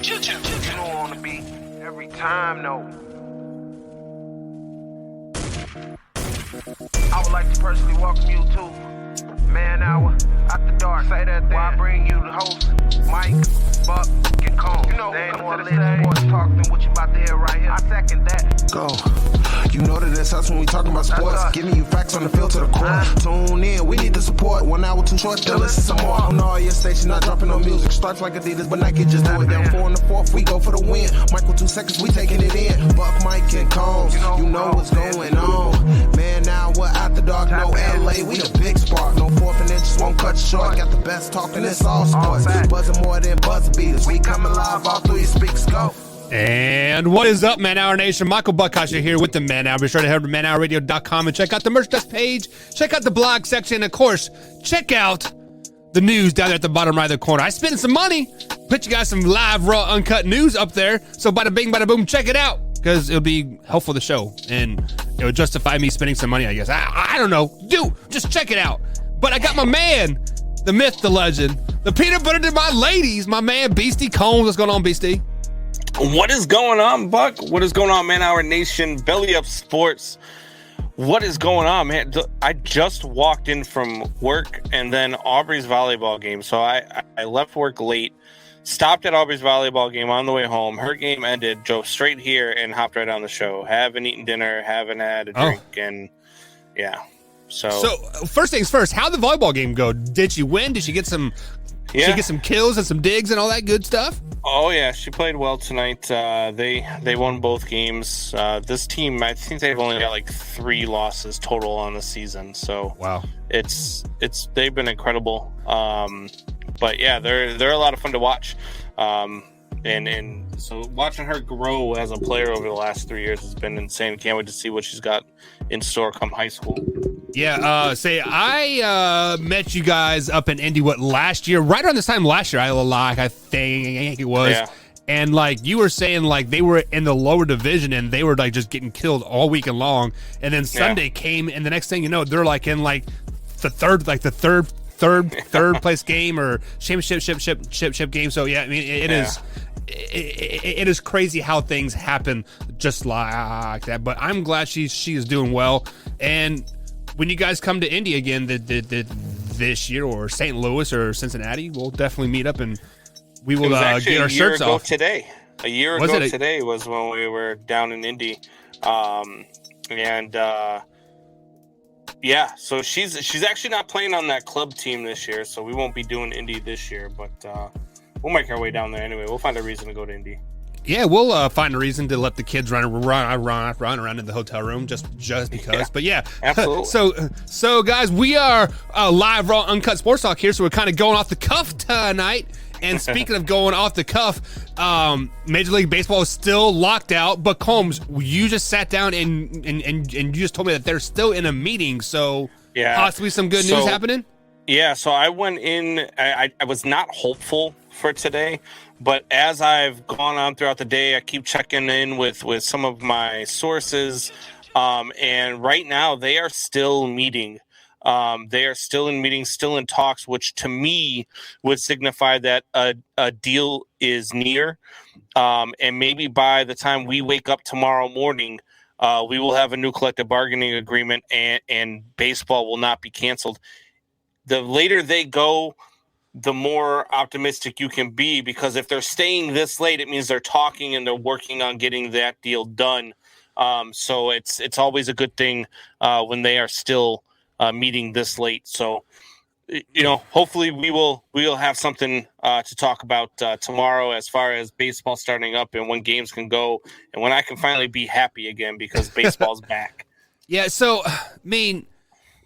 You know on the beat every time, no. I would like to personally welcome you to Man Hour After Dark. Say that then. While I bring you the host, Mike, Buck, and Cone. You know, they ain't more sports talk than what you about to hear right here. I second that. Go. You know that it's us when we talking about sports. Giving you facts on the field to the core. Tune in, we need the support. 1 hour too short, then listen some more. On all your stations, not dropping no music. Starts like Adidas, but Nike just do it. Down 4 in the 4th, we go for the win. Michael 2 seconds, we taking it in. Buck, Mike, and Combs. You know what's going on. Man, now we're after dark, no LA. We the big spark. No 4th and inches won't cut you short. Got the best talking, it's all sports. Buzzing more than buzzer beaters. We coming live all through your speakers. Go. And what is up, Man Hour Nation? Michael Buckhouse here with the Man Hour. Be sure to head over to manhourradio.com and check out the merchandise page. Check out the blog section. And, of course, check out the news down there at the bottom right of the corner. I spent some money. Put you guys some live, raw, uncut news up there. So bada bing, bada boom, check it out. Because it'll be helpful to the show. And it would justify me spending some money, I guess. I don't know. Just check it out. But I got my man, the myth, the legend, the peanut butter to my ladies, my man, Beastie Combs. What's going on, Beastie? What is going on, Buck? What is going on, Man Hour Nation? Belly Up Sports. What is going on, man? I just walked in from work and then Aubrey's volleyball game. So I left work late, stopped at Aubrey's volleyball game on the way home. Her game ended, drove straight here and hopped right on the show. Haven't eaten dinner, haven't had a drink, and yeah. So first things first, how'd the volleyball game go? Did she win? Did she get some? Yeah. She get some kills and some digs and all that good stuff? Oh, yeah. She played well tonight. They won both games. This team, I think they've only got like 3 losses total on the season. So wow, they've been incredible. But yeah, they're a lot of fun to watch. And so watching her grow as a player over the last 3 years has been insane. Can't wait to see what she's got in store come high school. Yeah, I met you guys up in Indy, last year? Right around this time last year, I think it was. Yeah. And, like, you were saying, like, they were in the lower division and they were, like, just getting killed all weekend long. And then Sunday came, and the next thing you know, they're, like, in, like, the third place game or championship game. So, yeah, I mean, it is crazy how things happen just like that. But I'm glad she is doing well. And when you guys come to Indy again this year, or St. Louis or Cincinnati, we'll definitely meet up and we will get our shirts off. A year ago today was when we were down in Indy. Yeah, so she's actually not playing on that club team this year, so we won't be doing Indy this year, but we'll make our way down there anyway. We'll find a reason to go to Indy. Yeah, we'll find a reason to let the kids run around in the hotel room just because. Yeah, but yeah, absolutely. So guys, we are live, raw, uncut sports talk here. So we're kind of going off the cuff tonight. And speaking of going off the cuff, Major League Baseball is still locked out. But Combs, you just sat down and you just told me that they're still in a meeting. So yeah, possibly some good news happening. Yeah, so I went in. I was not hopeful for today. But as I've gone on throughout the day, I keep checking in with some of my sources. And right now, they are still meeting. They are still in meetings, still in talks, which to me would signify that a deal is near. And maybe by the time we wake up tomorrow morning, we will have a new collective bargaining agreement and baseball will not be canceled. The later they go, the more optimistic you can be, because if they're staying this late, it means they're talking and they're working on getting that deal done. So it's always a good thing when they are still meeting this late. So, hopefully we'll have something to talk about tomorrow as far as baseball starting up and when games can go and when I can finally be happy again because baseball's back. Yeah. So, I mean,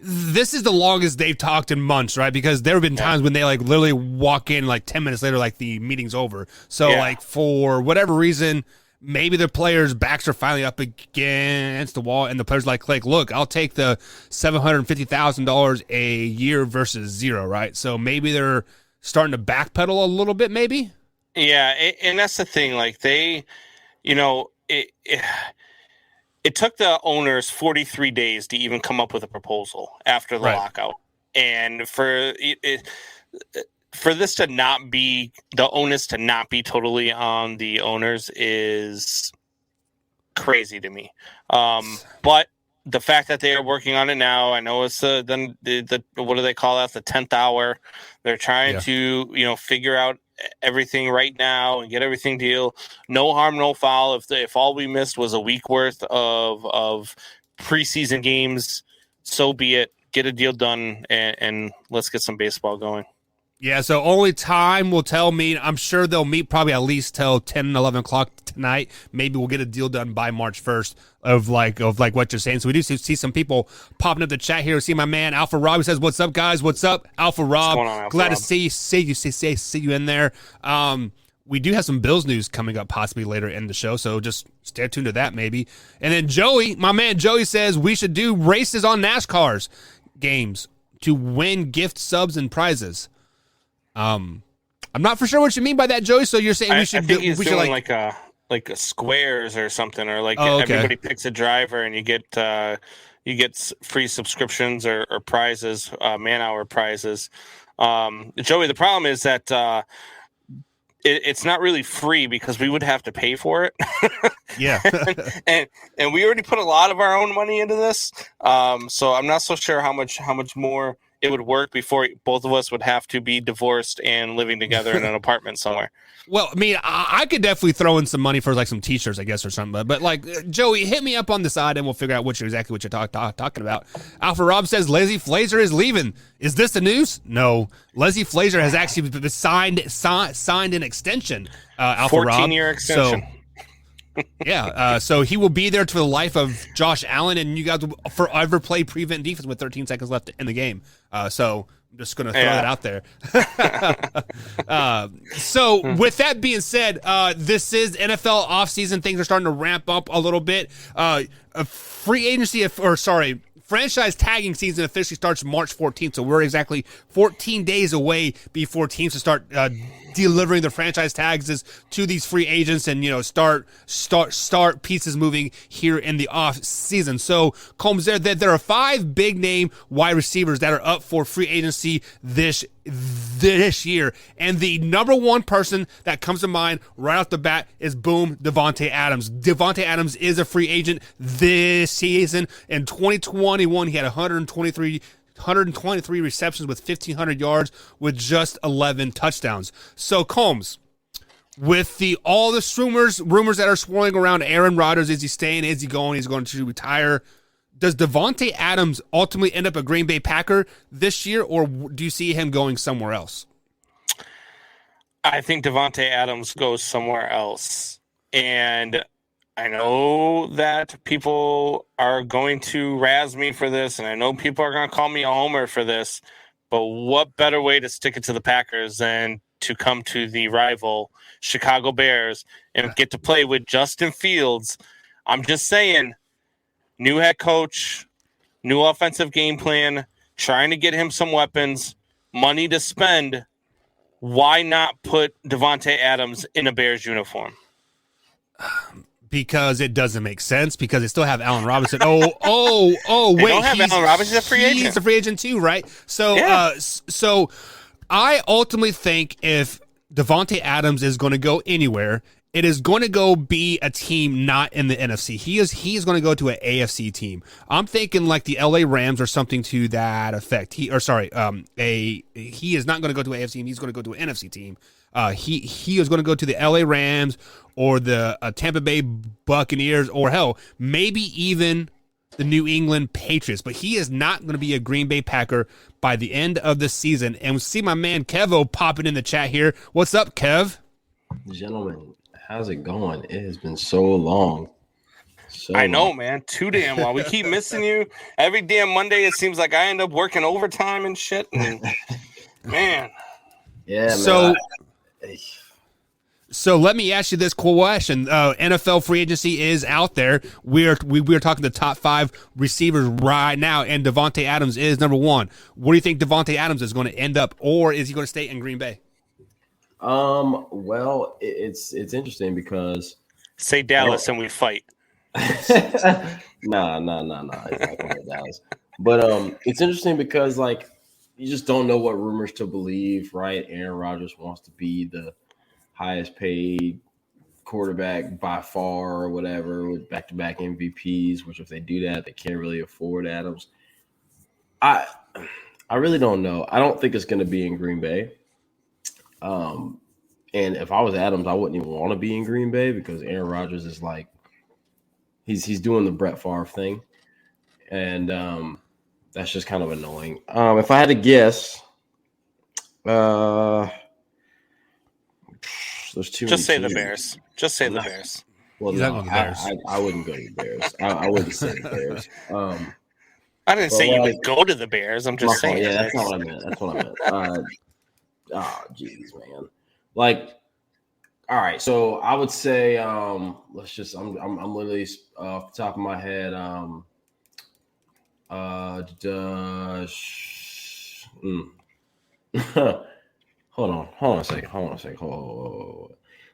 this is the longest they've talked in months, right? Because there have been times when they like literally walk in like 10 minutes later, like the meeting's over. So like for whatever reason, maybe the players' backs are finally up against the wall and the players like, look, I'll take the $750,000 a year versus zero, right? So maybe they're starting to backpedal a little bit, maybe? Yeah, and that's the thing. Like they, it took the owners 43 days to even come up with a proposal after the lockout. And for for this to not be the onus to not be totally on the owners is crazy to me. But the fact that they are working on it now, I know it's then the what do they call that? The 10th hour. They're trying to figure out everything right now and get everything deal. No harm, no foul. If all we missed was a week worth of preseason games, so be it. Get a deal done and let's get some baseball going. Yeah, so only time will tell me. I'm sure they'll meet probably at least till 10, 11 o'clock tonight. Maybe we'll get a deal done by March 1st of like what you're saying. So we do see some people popping up the chat here. See my man Alpha Rob. He says, "What's up, guys? What's up, Alpha Rob? What's going on, Alpha Glad Rob? to see you in there." We do have some Bills news coming up possibly later in the show, so just stay tuned to that maybe. And then Joey, my man Joey says we should do races on NASCAR's games to win gift subs and prizes. I'm not for sure what you mean by that, Joey. So you're saying we should I think we should like a squares or something, or like Oh, okay. everybody picks a driver and you get free subscriptions or prizes, man-hour prizes. Joey, the problem is that it's not really free because we would have to pay for it. Yeah. and we already put a lot of our own money into this. So I'm not so sure how much more it would work before both of us would have to be divorced and living together in an apartment somewhere. Well, I mean, I could definitely throw in some money for like some t-shirts, I guess, or something. But like, Joey, hit me up on the side and we'll figure out exactly what you're talking about. Alpha Rob says Leslie Frazier is leaving. Is this the news? No. Leslie Frazier has actually been signed an extension. Alpha 14-year extension. So, yeah, so he will be there to the life of Josh Allen, and you guys will forever play prevent defense with 13 seconds left in the game. So I'm just going to throw that out there. So with that being said, this is NFL offseason. Things are starting to ramp up a little bit. Franchise tagging season officially starts March 14th, so we're exactly 14 days away before teams to start delivering the franchise tags to these free agents and start pieces moving here in the off season. So Combs, there are 5 big name wide receivers that are up for free agency this year, and the number one person that comes to mind right off the bat is Davante Adams. Davante Adams is a free agent this season. In 2021, he had 123 receptions with 1,500 yards with just 11 touchdowns. So Combs, with all the rumors that are swirling around Aaron Rodgers, is he staying? Is he going? He's going to retire. Does Davante Adams ultimately end up a Green Bay Packer this year, or do you see him going somewhere else? I think Davante Adams goes somewhere else. And I know that people are going to razz me for this, and I know people are going to call me a homer for this, but what better way to stick it to the Packers than to come to the rival Chicago Bears and get to play with Justin Fields? I'm just saying, new head coach, new offensive game plan, trying to get him some weapons, money to spend. Why not put Davante Adams in a Bears uniform? Because it doesn't make sense. Because they still have Allen Robinson. Wait, don't have Allen Robinson, a free agent. He's a free agent too, right? So, so I ultimately think if Davante Adams is going to go anywhere, it is going to go be a team not in the NFC. He is going to go to an AFC team. I'm thinking like the LA Rams or something to that effect. He is not going to go to an AFC team. He's going to go to an NFC team. He is going to go to the LA Rams or the Tampa Bay Buccaneers, or hell, maybe even the New England Patriots. But he is not going to be a Green Bay Packer by the end of the season. And we see my man Kevo popping in the chat here. What's up, Kev? Gentlemen, how's it going? It has been so long. I know, man. Too damn long. We keep missing you. Every damn Monday, it seems like I end up working overtime and shit. And, man. Yeah, man. So let me ask you this question. NFL free agency is out there. We're talking the top 5 receivers right now, and Davante Adams is number 1. Where do you think Davante Adams is going to end up, or is he going to stay in Green Bay? Well, it's interesting because say Dallas and we fight. No. It's not going to Dallas. But it's interesting because like you just don't know what rumors to believe, right? Aaron Rodgers wants to be the highest paid quarterback by far or whatever with back-to-back MVPs, which if they do that, they can't really afford Adams. I really don't know. I don't think it's going to be in Green Bay. And if I was Adams, I wouldn't even want to be in Green Bay because Aaron Rodgers is like he's doing the Brett Favre thing, and that's just kind of annoying. If I had to guess, there's too. Just many say the teams. Bears. Just say the Bears. Well, He's no, not going to the Bears. I wouldn't go to the Bears. I wouldn't say the Bears. I didn't say you like- would go to the Bears. I'm just saying. Yeah, that's not what I meant. That's what I meant. Jeez, man. Like, all right. So I would say, let's just. I'm literally off the top of my head. Hold on a second.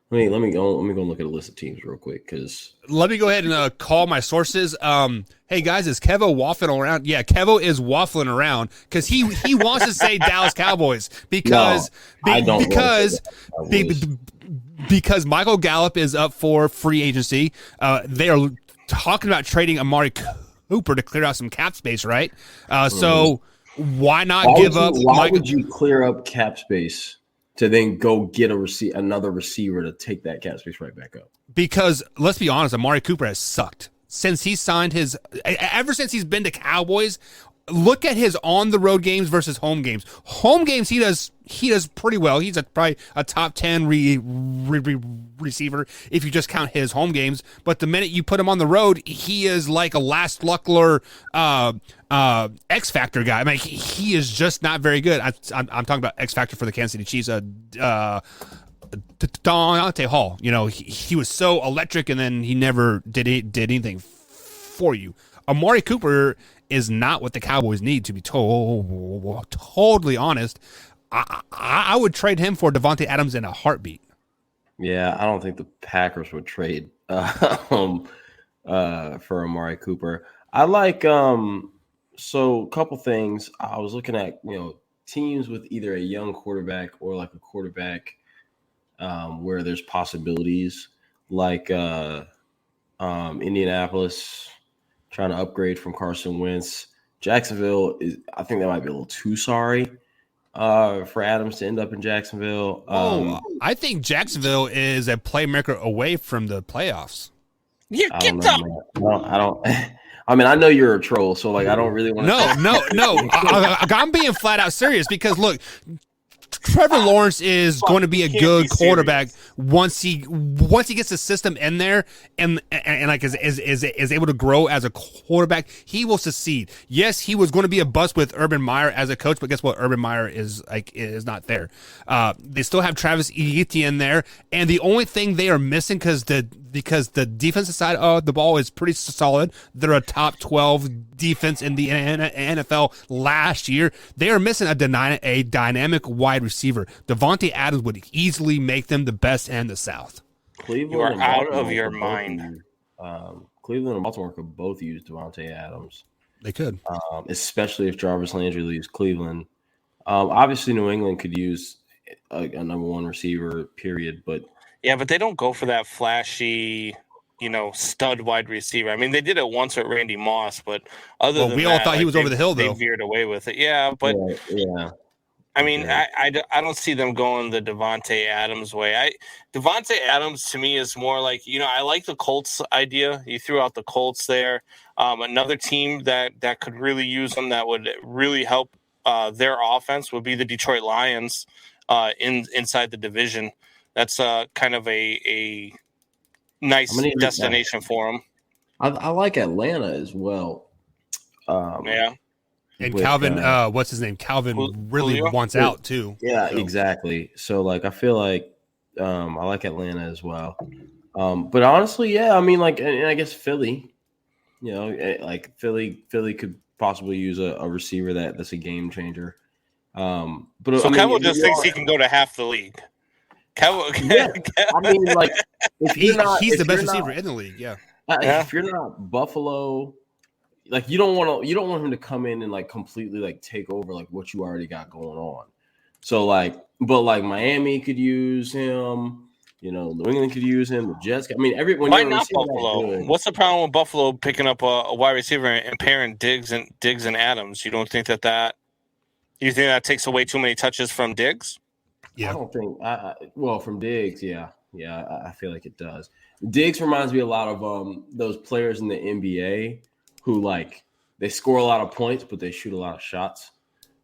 Let me go look at a list of teams real quick because Let me go ahead and call my sources. Hey guys, is Kevo waffling around? Yeah, Kevo is waffling around because he wants to say Dallas Cowboys because I don't because Michael Gallup is up for free agency. They are talking about trading Amari Cooper to clear out some cap space, right? So why not give up? Why would you clear up cap space to then go get another receiver to take that cap space right back up? Because let's be honest, Amari Cooper has sucked since he signed ever since he's been to Cowboys. Look at his on the road games versus home games. Home games he does pretty well. He's probably a top 10 receiver if you just count his home games. But the minute you put him on the road, he is like a last Luckler X Factor guy. I mean, he is just not very good. I'm talking about X Factor for the Kansas City Chiefs. Dante Hall, he was so electric, and then he never did anything for you. Amari Cooper is not what the Cowboys need, to be totally honest. I would trade him for Devontae Adams in a heartbeat. Yeah, I don't think the Packers would trade for Amari Cooper. I like so a couple things. I was looking at teams with either a young quarterback or like a quarterback where there's possibilities, like Indianapolis trying to upgrade from Carson Wentz. Jacksonville I think that might be a little too sorry for Adams to end up in Jacksonville. I think Jacksonville is a playmaker away from the playoffs. You get them. I don't. I mean, I know you're a troll, so like I don't really want to. No. I'm being flat out serious because look, Trevor Lawrence is going to be a good quarterback once he gets the system in there and like is able to grow as a quarterback. He will succeed. Yes, he was going to be a bust with Urban Meyer as a coach, but guess what? Urban Meyer is not there. They still have Travis Etienne there, and the only thing they are missing because the defensive side of the ball is pretty solid. They're a top 12 defense in the NFL last year. They are missing a dynamic wide receiver. Devontae Adams would easily make them the best in the South. Cleveland you are and out Baltimore of your could mind. Cleveland and Baltimore could both use Devontae Adams. They could. Especially if Jarvis Landry leaves Cleveland. Obviously, New England could use a number one receiver, period. But they don't go for that flashy, stud wide receiver. I mean, they did it once with Randy Moss, but other than we that, all thought he was over the hill, though. They veered away with it. Yeah, but yeah. I mean, I don't see them going the Devontae Adams way. Devontae Adams to me is more like, I like the Colts idea. You threw out the Colts there. Another team that could really use them, that would really help their offense, would be the Detroit Lions inside the division. That's kind of a nice destination for them. I like Atlanta as well. And Calvin, what's his name? Calvin really Julio? wants out too. Yeah, exactly. So like, I feel like I like Atlanta as well. But honestly, yeah, I mean, like, and I guess Philly, like Philly could possibly use a receiver that's a game changer. But so Kevin just thinks he can go to half the league. Yeah. I mean, like, if He's the best receiver in the league. Yeah. If you're not Buffalo, like you don't want him to come in and like completely like take over like what you already got going on. So like, but like Miami could use him. You know, New England could use him. The Jets. I mean, Why not Buffalo? What's the problem with Buffalo picking up a wide receiver and pairing Diggs and Adams? You don't think that you think that takes away too many touches from Diggs? Yeah, I don't think. Well, from Diggs, yeah, I feel like it does. Diggs reminds me a lot of those players in the NBA who like they score a lot of points, but they shoot a lot of shots.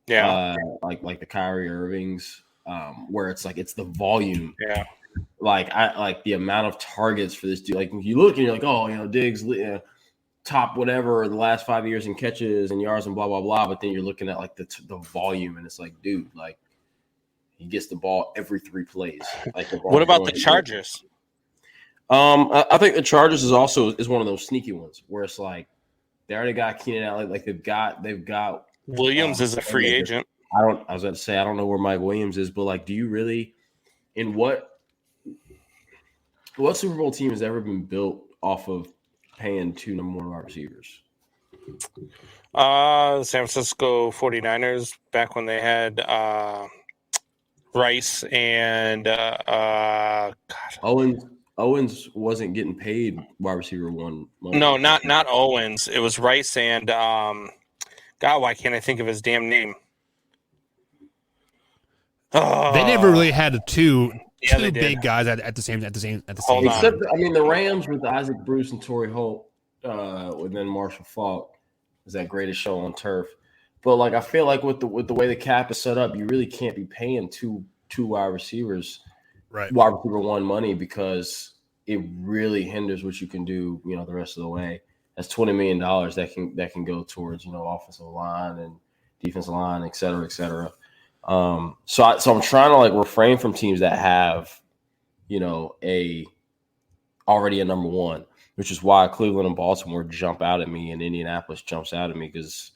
Yeah, like the Kyrie Irvings, where it's like it's the volume. Yeah. Like I like the amount of targets for this dude. Like if you look and you're like, oh, you know, Diggs top whatever the last 5 years in catches and yards and blah blah blah. But then you're looking at like the volume and it's like, dude, like he gets the ball every 3 plays. Like what about the Chargers? I think the Chargers is one of those sneaky ones where it's like they already got Keenan Allen. Like they've got Williams is a free agent. I was about to say I don't know where Mike Williams is, but like, do you really? In what Super Bowl team has ever been built off of paying 2 number 1 wide receivers? San Francisco 49ers back when they had Rice and Owens wasn't getting paid wide receiver 1. No, not Owens. It was Rice and God, why can't I think of his damn name? They never really had two big guys at the same time. Except, I mean, the Rams with Isaac Bruce and Torrey Holt, and then Marshall Faulk is that greatest show on turf. But like, I feel like with the way the cap is set up, you really can't be paying two wide receivers, right? Wide receiver 1 money, because it really hinders what you can do, you know, the rest of the way. That's $20 million that can go towards, you know, offensive line and defensive line, et cetera, et cetera. So I'm trying to like refrain from teams that have, you know, already a number 1, which is why Cleveland and Baltimore jump out at me and Indianapolis jumps out at me, because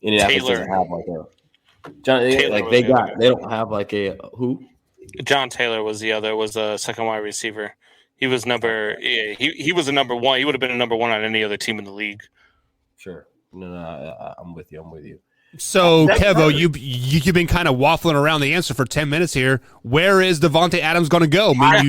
Indianapolis doesn't have like they don't have like a who? John Taylor was a second wide receiver. He was he was a number 1. He would have been a number 1 on any other team in the league. Sure. No, I'm with you. So, Kevo, you've been kind of waffling around the answer for 10 minutes here. Where is Devontae Adams going to go? I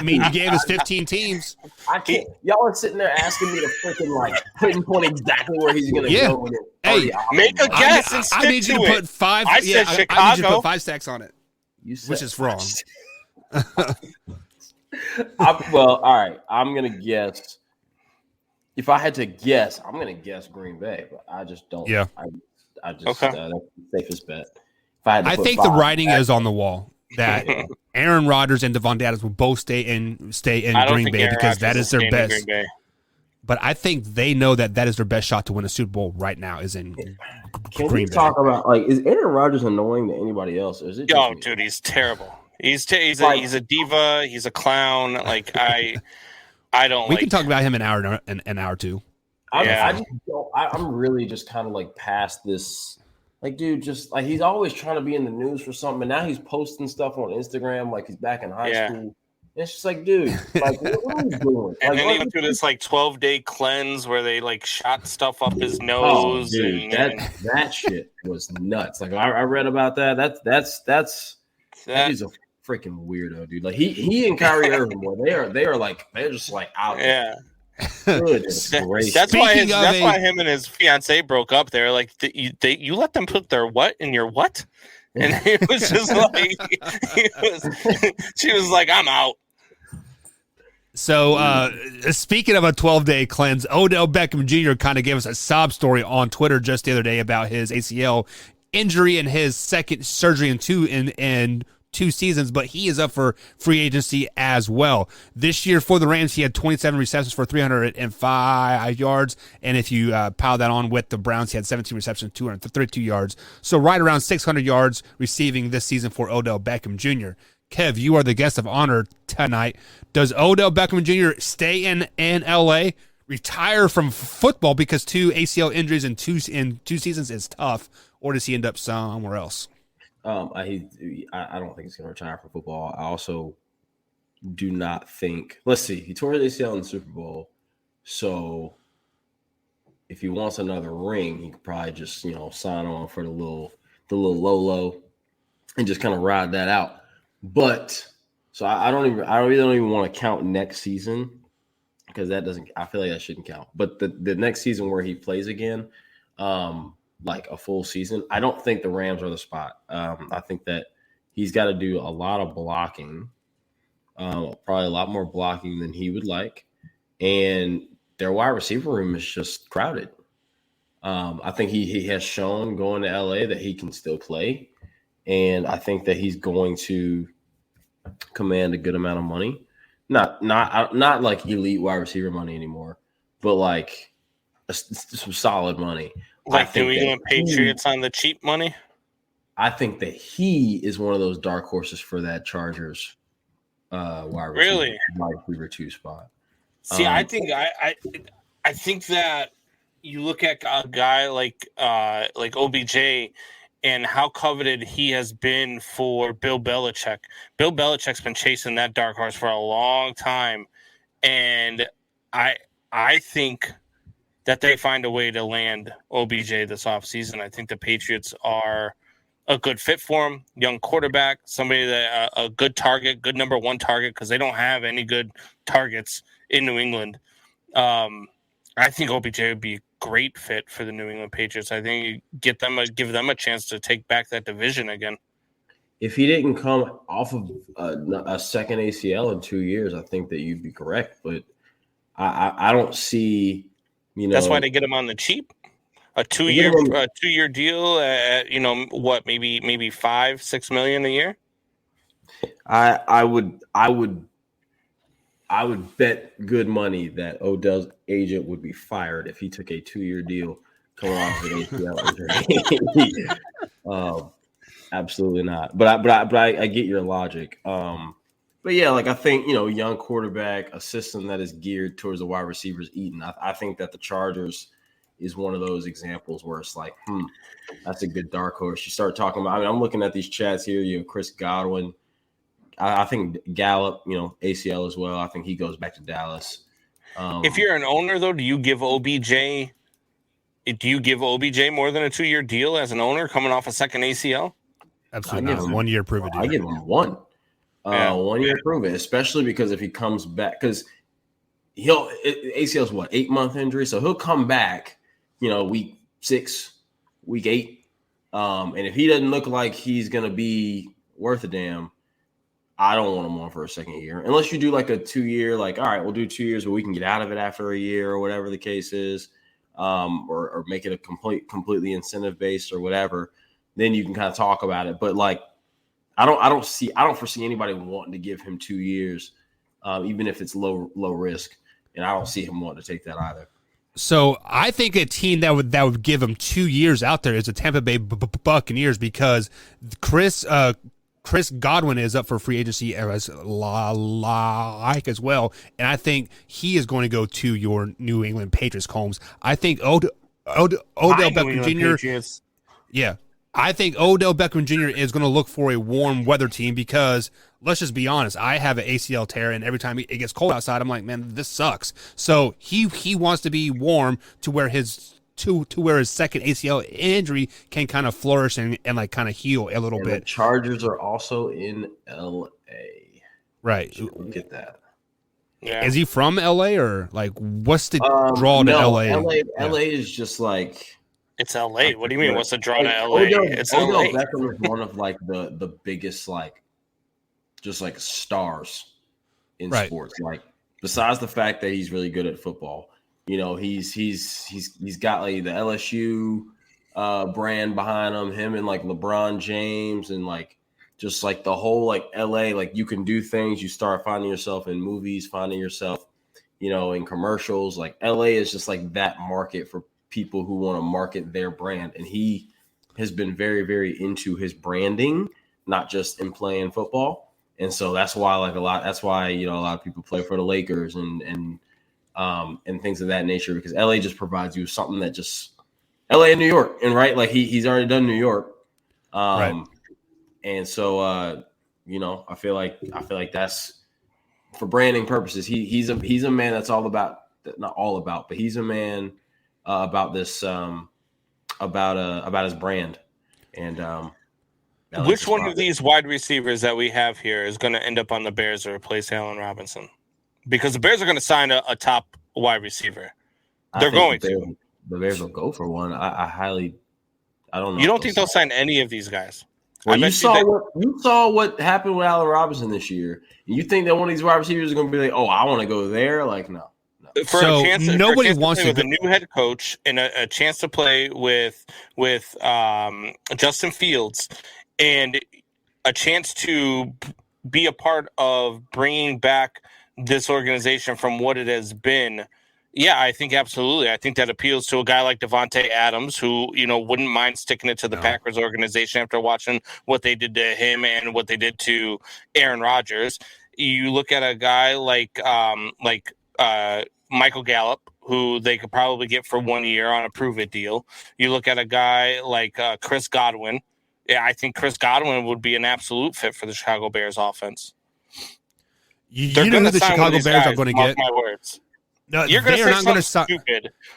mean, you gave us 15 teams. I can't. Y'all are sitting there asking me to freaking like pinpoint exactly where he's going to go. With it. Hey, make a guess and stick I need you to put 5. I said Chicago. I need you to put 5 stacks on it, which is wrong. Well, all right. I'm going to guess. If I had to guess, I'm going to guess Green Bay, but I just don't. Yeah. I just that's the safest bet. I think the writing is on the wall that Aaron Rodgers and Devontae Adams will both stay in Green Bay because that is their best. But I think they know that is their best shot to win a Super Bowl right now is in Can Green we Bay. talk about like is Aaron Rodgers annoying to anybody else? Or is it Yo, dude, he's terrible. He's a diva. He's a clown. Like I don't. We can talk about him an hour too. I'm really just kind of like past this. Like, dude, just like he's always trying to be in the news for something, and now he's posting stuff on Instagram like he's back in high school. And it's just like, dude, like what are you doing? And like, then he went through this like 12-day cleanse where they like shot stuff up his nose. Oh, dude, that shit was nuts. Like I read about that. That is a freaking weirdo, dude. Like he and Kyrie Irving, boy, they're just like out. Yeah. Goodness gracious. That's why him and his fiance broke up. They're like, you let them put their what in your what? And it was just like, she was like, I'm out. So speaking of a 12-day cleanse, Odell Beckham Jr. kind of gave us a sob story on Twitter just the other day about his ACL injury and his second surgery in two seasons, but he is up for free agency as well. This year for the Rams, he had 27 receptions for 305 yards, and if you pile that on with the Browns, he had 17 receptions, 232 yards. So right around 600 yards receiving this season for Odell Beckham Jr. Kev, you are the guest of honor tonight. Does Odell Beckham Jr. stay in LA, retire from football because 2 ACL injuries in two seasons is tough, or does he end up somewhere else? I don't think he's going to retire from football. I also do not think. Let's see. He tore his ACL in the Super Bowl, so if he wants another ring, he could probably just, sign on for the little low and just kind of ride that out. But so I really don't even want to count next season, because I feel like that shouldn't count. But the next season where he plays again, like a full season, I don't think the Rams are the spot. I think that he's got to do a lot of blocking, probably a lot more blocking than he would like. And their wide receiver room is just crowded. I think he has shown going to LA that he can still play. And I think that he's going to command a good amount of money. Not like elite wide receiver money anymore, but like some solid money. Like New England Patriots on the cheap money? I think that he is one of those dark horses for that Chargers wide receiver 2 spot. See, I think that you look at a guy like OBJ and how coveted he has been for Bill Belichick. Bill Belichick's been chasing that dark horse for a long time, and I think that they find a way to land OBJ this offseason. I think the Patriots are a good fit for him. Young quarterback, somebody that a good target, good number 1 target, because they don't have any good targets in New England. I think OBJ would be a great fit for the New England Patriots. I think you give them a chance to take back that division again. If he didn't come off of a second ACL in 2 years, I think that you'd be correct. But I don't see, That's why they get him on the cheap. A 2-year deal at maybe $5-6 million a year. I would bet good money that Odell's agent would be fired if he took a 2-year deal coming off of an ACL injury. Absolutely not. But I get your logic. But yeah, like I think, young quarterback, a system that is geared towards the wide receivers eating. I think that the Chargers is one of those examples where it's like, that's a good dark horse. You start talking about, I'm looking at these chats here. You have Chris Godwin. I think Gallup, ACL as well. I think he goes back to Dallas. If you're an owner, though, do you give OBJ more than a 2-year deal as an owner coming off a second ACL? Absolutely not. 1 year prove it. I give him 1. 1 year prove it, especially because if he comes back, because ACL's 8-month injury, so he'll come back, week 6, week 8, and if he doesn't look like he's gonna be worth a damn, I don't want him on for a second year, unless you do like a 2-year, like, all right, we'll do 2 years, but we can get out of it after a year or whatever the case is, or make it a completely incentive based or whatever. Then you can kind of talk about it. But like, I don't foresee anybody wanting to give him 2 years, even if it's low risk, and I don't see him wanting to take that either. So I think a team that would give him 2 years out there is the Tampa Bay Buccaneers, because Chris Godwin is up for free agency as well, and I think he is going to go to your New England Patriots, Combs. I think Odell Beckham Jr. Yeah, I think Odell Beckham Jr. is going to look for a warm weather team, because let's just be honest, I have an ACL tear, and every time it gets cold outside, I'm like, man, this sucks. So he wants to be warm to where his second ACL injury can kind of flourish and like kind of heal a little bit. The Chargers are also in LA. Right. Look at that. Yeah. Is he from LA, or like what's the draw to LA? LA is just like, it's LA. What do you mean? What's the draw to LA? It's Odell LA. Beckham is one of like the biggest just like stars in sports. Like, besides the fact that he's really good at football, he's got like the LSU brand behind him and like LeBron James, and like just like the whole like LA, like you can do things. You start finding yourself in movies, finding yourself, in commercials. Like LA is just like that market for people who want to market their brand, and he has been very, very into his branding, not just in playing football. And so that's why a lot of people play for the Lakers and things of that nature, because LA just provides you something that just LA and New York, and right, like he's already done New York, right. And so I feel like that's for branding purposes. He's a man that's all about, not all about, but he's a man about this about his brand. And which one of these wide receivers that we have here is going to end up on the Bears to replace Allen Robinson? Because the Bears are going to sign a top wide receiver. They're going to. The Bears will go for one. I don't know. You don't think they'll sign any of these guys? Well, you saw what happened with Allen Robinson this year. You think that one of these wide receivers is going to be like, oh, I want to go there? Like, no. Nobody wants to with a new head coach and a chance to play with Justin Fields and a chance to be a part of bringing back this organization from what it has been. Yeah, I think absolutely. I think that appeals to a guy like Devontae Adams, who, wouldn't mind sticking it to the Packers organization after watching what they did to him and what they did to Aaron Rodgers. You look at a guy like Michael Gallup, who they could probably get for 1 year on a prove-it deal. You look at a guy like Chris Godwin. Yeah, I think Chris Godwin would be an absolute fit for the Chicago Bears offense. You know who the Chicago Bears are going to get? My words. No, they are not going to sign.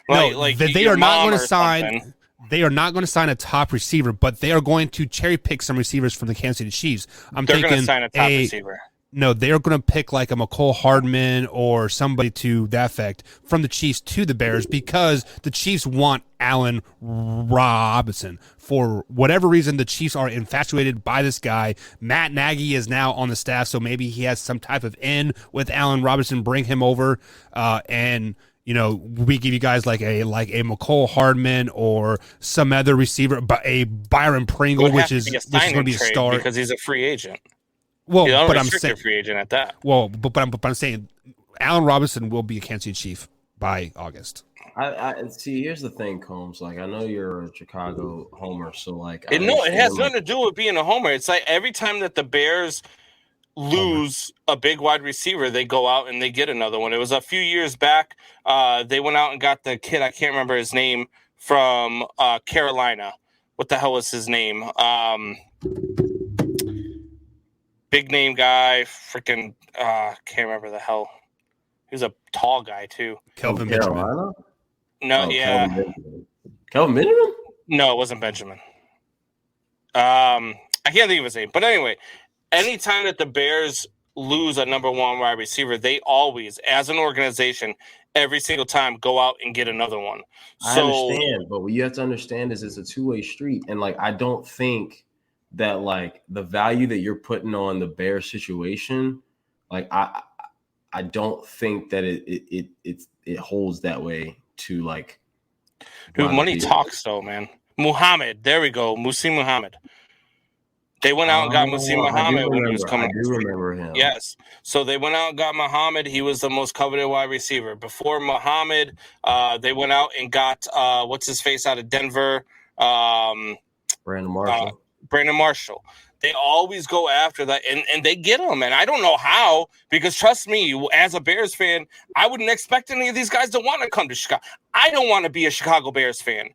They are not going to sign. They are not going to sign a top receiver, but they are going to cherry pick some receivers from the Kansas City Chiefs. They're going to sign a top receiver. No, they are going to pick like a McCole Hardman or somebody to that effect from the Chiefs to the Bears because the Chiefs want Allen Robinson. For whatever reason, the Chiefs are infatuated by this guy. Matt Nagy is now on the staff, so maybe he has some type of in with Allen Robinson, bring him over, and we give you guys like a McCole Hardman or some other receiver, but a Byron Pringle, which is going to be a star because he's a free agent. Well, but I'm saying free agent at that. Well, but I'm saying Allen Robinson will be a Kansas City Chief by August. I see. Here's the thing, Combs. Like, I know you're a Chicago homer, so like, it has nothing to do with being a homer. It's like every time that the Bears lose a big wide receiver, they go out and they get another one. It was a few years back. They went out and got the kid. I can't remember his name from Carolina. What the hell was his name? Big name guy, freaking can't remember the hell. He was a tall guy too. Kelvin Benjamin. No, yeah. Kelvin Benjamin? No, it wasn't Benjamin. I can't think of his name. But anyway, anytime that the Bears lose a number one wide receiver, they always, as an organization, every single time go out and get another one. I understand, but what you have to understand is it's a two-way street. And like, I don't think that like the value that you're putting on the Bears situation, like I don't think that it holds that way to like. Dude, money talks though, man. Muhammad, there we go, Musi Muhammad. They went out and got Musi Muhammad when he was coming. I do remember him. Yes, so they went out and got Muhammad. He was the most coveted wide receiver. Before Muhammad, they went out and got what's his face out of Denver, Brandon Marshall. Brandon Marshall. They always go after that, and they get them. And I don't know how, because trust me, as a Bears fan, I wouldn't expect any of these guys to want to come to Chicago. I don't want to be a Chicago Bears fan.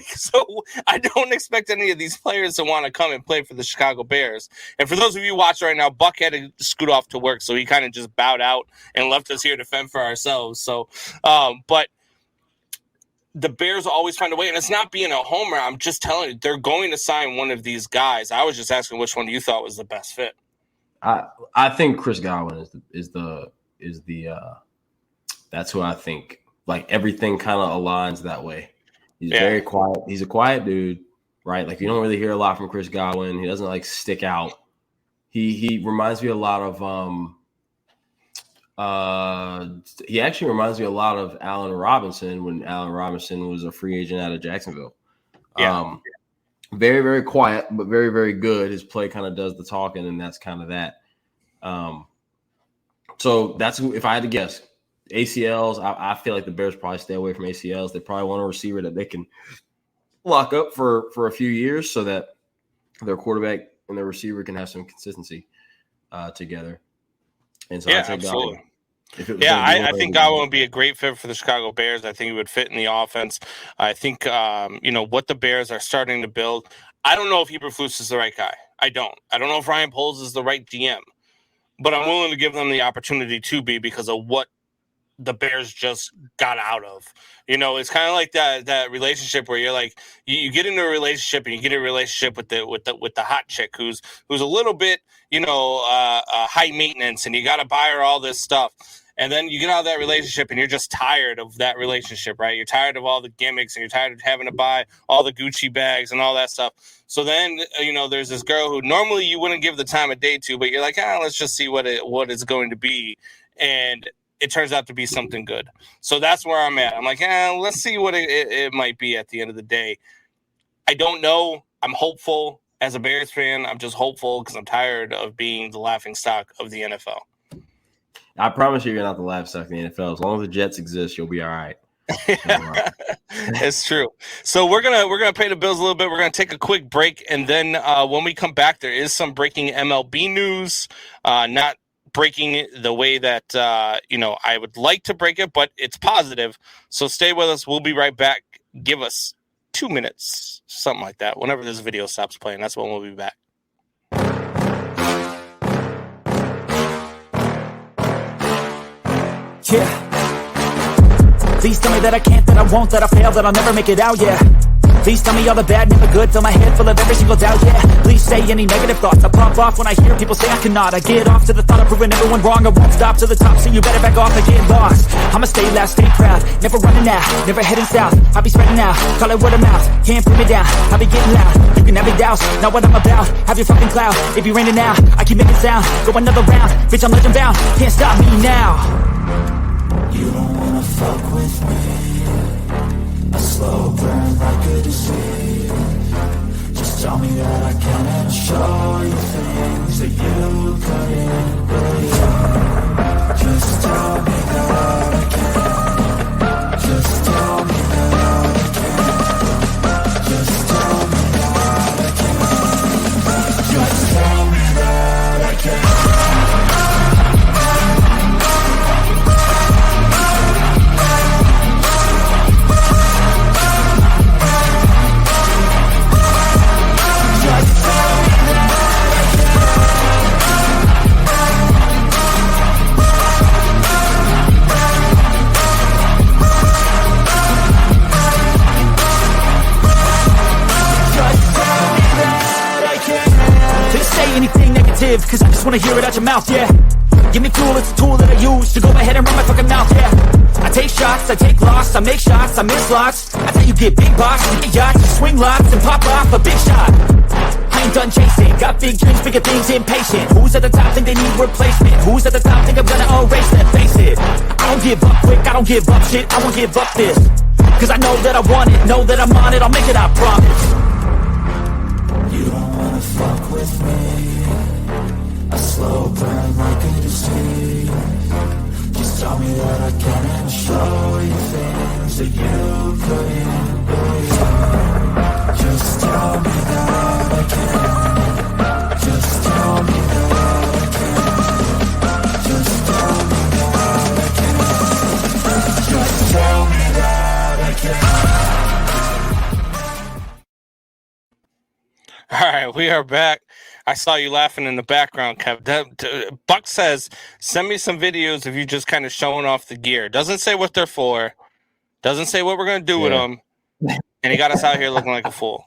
So I don't expect any of these players to want to come and play for the Chicago Bears. And for those of you watching right now, Buck had to scoot off to work, so he kind of just bowed out and left us here to fend for ourselves. So, but the Bears always find a way, and it's not being a homer. I'm just telling you, they're going to sign one of these guys. I was just asking which one you thought was the best fit. I think Chris Godwin is the that's who I think. Like, everything kind of aligns that way. He's very quiet. He's a quiet dude, right? Like, you don't really hear a lot from Chris Godwin. He doesn't like stick out. He reminds me a lot of he actually reminds me a lot of Allen Robinson when Allen Robinson was a free agent out of Jacksonville. Yeah. Very, very quiet, but very, very good. His play kind of does the talking, and that's kind of that. So that's if I had to guess. ACLs, I feel like the Bears probably stay away from ACLs. They probably want a receiver that they can lock up for a few years so that their quarterback and their receiver can have some consistency together. And so absolutely. I think Godwin would be a great fit for the Chicago Bears. I think he would fit in the offense. I think, what the Bears are starting to build. I don't know if Eberflus is the right guy. I don't know if Ryan Poles is the right GM, but I'm willing to give them the opportunity to be because of what the Bears just got out of. It's kind of like that relationship where you're like, you get into a relationship and you get in a relationship with the hot chick who's a little bit, high maintenance, and you got to buy her all this stuff. And then you get out of that relationship and you're just tired of that relationship, right? You're tired of all the gimmicks and you're tired of having to buy all the Gucci bags and all that stuff. So then, there's this girl who normally you wouldn't give the time of day to, but you're like, let's just see what it's going to be. And it turns out to be something good. So that's where I'm at. I'm like, let's see what it might be at the end of the day. I don't know. I'm hopeful as a Bears fan. I'm just hopeful because I'm tired of being the laughingstock of the NFL. I promise you're not the laughingstock of the NFL. As long as the Jets exist, you'll be all right. It's true. So we're gonna pay the bills a little bit. We're gonna take a quick break, and then when we come back, there is some breaking MLB news. Not breaking it the way that I would like to break it, but it's positive. So stay with us. We'll be right back. Give us 2 minutes, something like that. Whenever this video stops playing, that's when we'll be back. Yeah. Please tell me that I can't, that I won't, that I fail, that I'll never make it out, yeah. Please tell me all the bad, never good, fill my head full of every single doubt, yeah. Please say any negative thoughts, I pop off when I hear people say I cannot. I get off to the thought of proving everyone wrong, I won't stop to the top, so you better back off and get lost. I'ma stay loud, stay proud, never running out, never heading south. I'll be spreading out, call it word of mouth, can't put me down, I'll be getting loud. You can have your doubts, not what I'm about, have your fucking clout. If you're raining now, I keep making sound, go another round, bitch I'm legend bound, can't stop me now. You don't wanna fuck with me, a slow burn like a disease. Just tell me that I can and I'll show you things that you couldn't believe. Just tell me that I can. Just tell me that I can. Just tell me that I can. Just tell me that I can. Anything negative, cause I just wanna hear it out your mouth, yeah. Give me fuel, it's a tool that I use to go ahead and run my fucking mouth, yeah. I take shots, I take loss, I make shots, I miss lots. That's how you get big box, you get yachts, you swing lots and pop off a big shot. I ain't done chasing, got big dreams, bigger things, impatient. Who's at the top think they need replacement? Who's at the top think I'm gonna erase them? Face it, I don't give up quick, I don't give up shit, I won't give up this. Cause I know that I want it, know that I'm on it, I'll make it, I promise. You don't wanna fuck with me, a slow burn like a disease. Just tell me that I can and I'll show you things that you couldn't believe. Just tell me that I can. Just tell me that I can. Just tell me that I can. Just tell me that I can. All right, we are back. I saw you laughing in the background, Kev. Buck says, send me some videos of you just kind of showing off the gear. Doesn't say what they're for. Doesn't say what we're going to do with them. And he got us out here looking like a fool.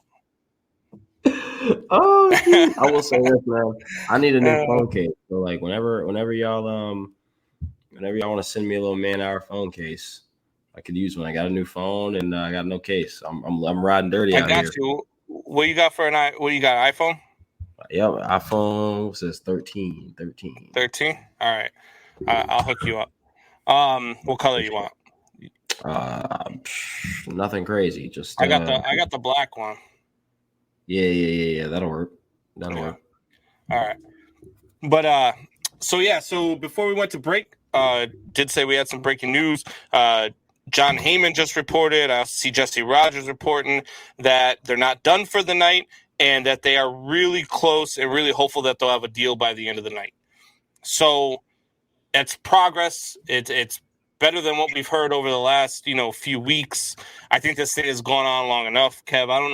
Oh, geez. I will say this, man. I need a new phone case. So, like, whenever y'all want to send me a little man-hour phone case, I could use one. I got a new phone and I got no case. I'm riding dirty out here. I got you. What you got for what you got? iPhone? Yep, iPhone says 13. 13? All right. I'll hook you up. What color you want? Nothing crazy. Just I got the black one. Yeah. That'll work. Work. All right. But so before we went to break, did say we had some breaking news. John Heyman just reported. I see Jesse Rogers reporting that they're not done for the night and that they are really close and really hopeful that they'll have a deal by the end of the night. So it's progress. It's better than what we've heard over the last, few weeks. I think this thing has gone on long enough. Kev, I don't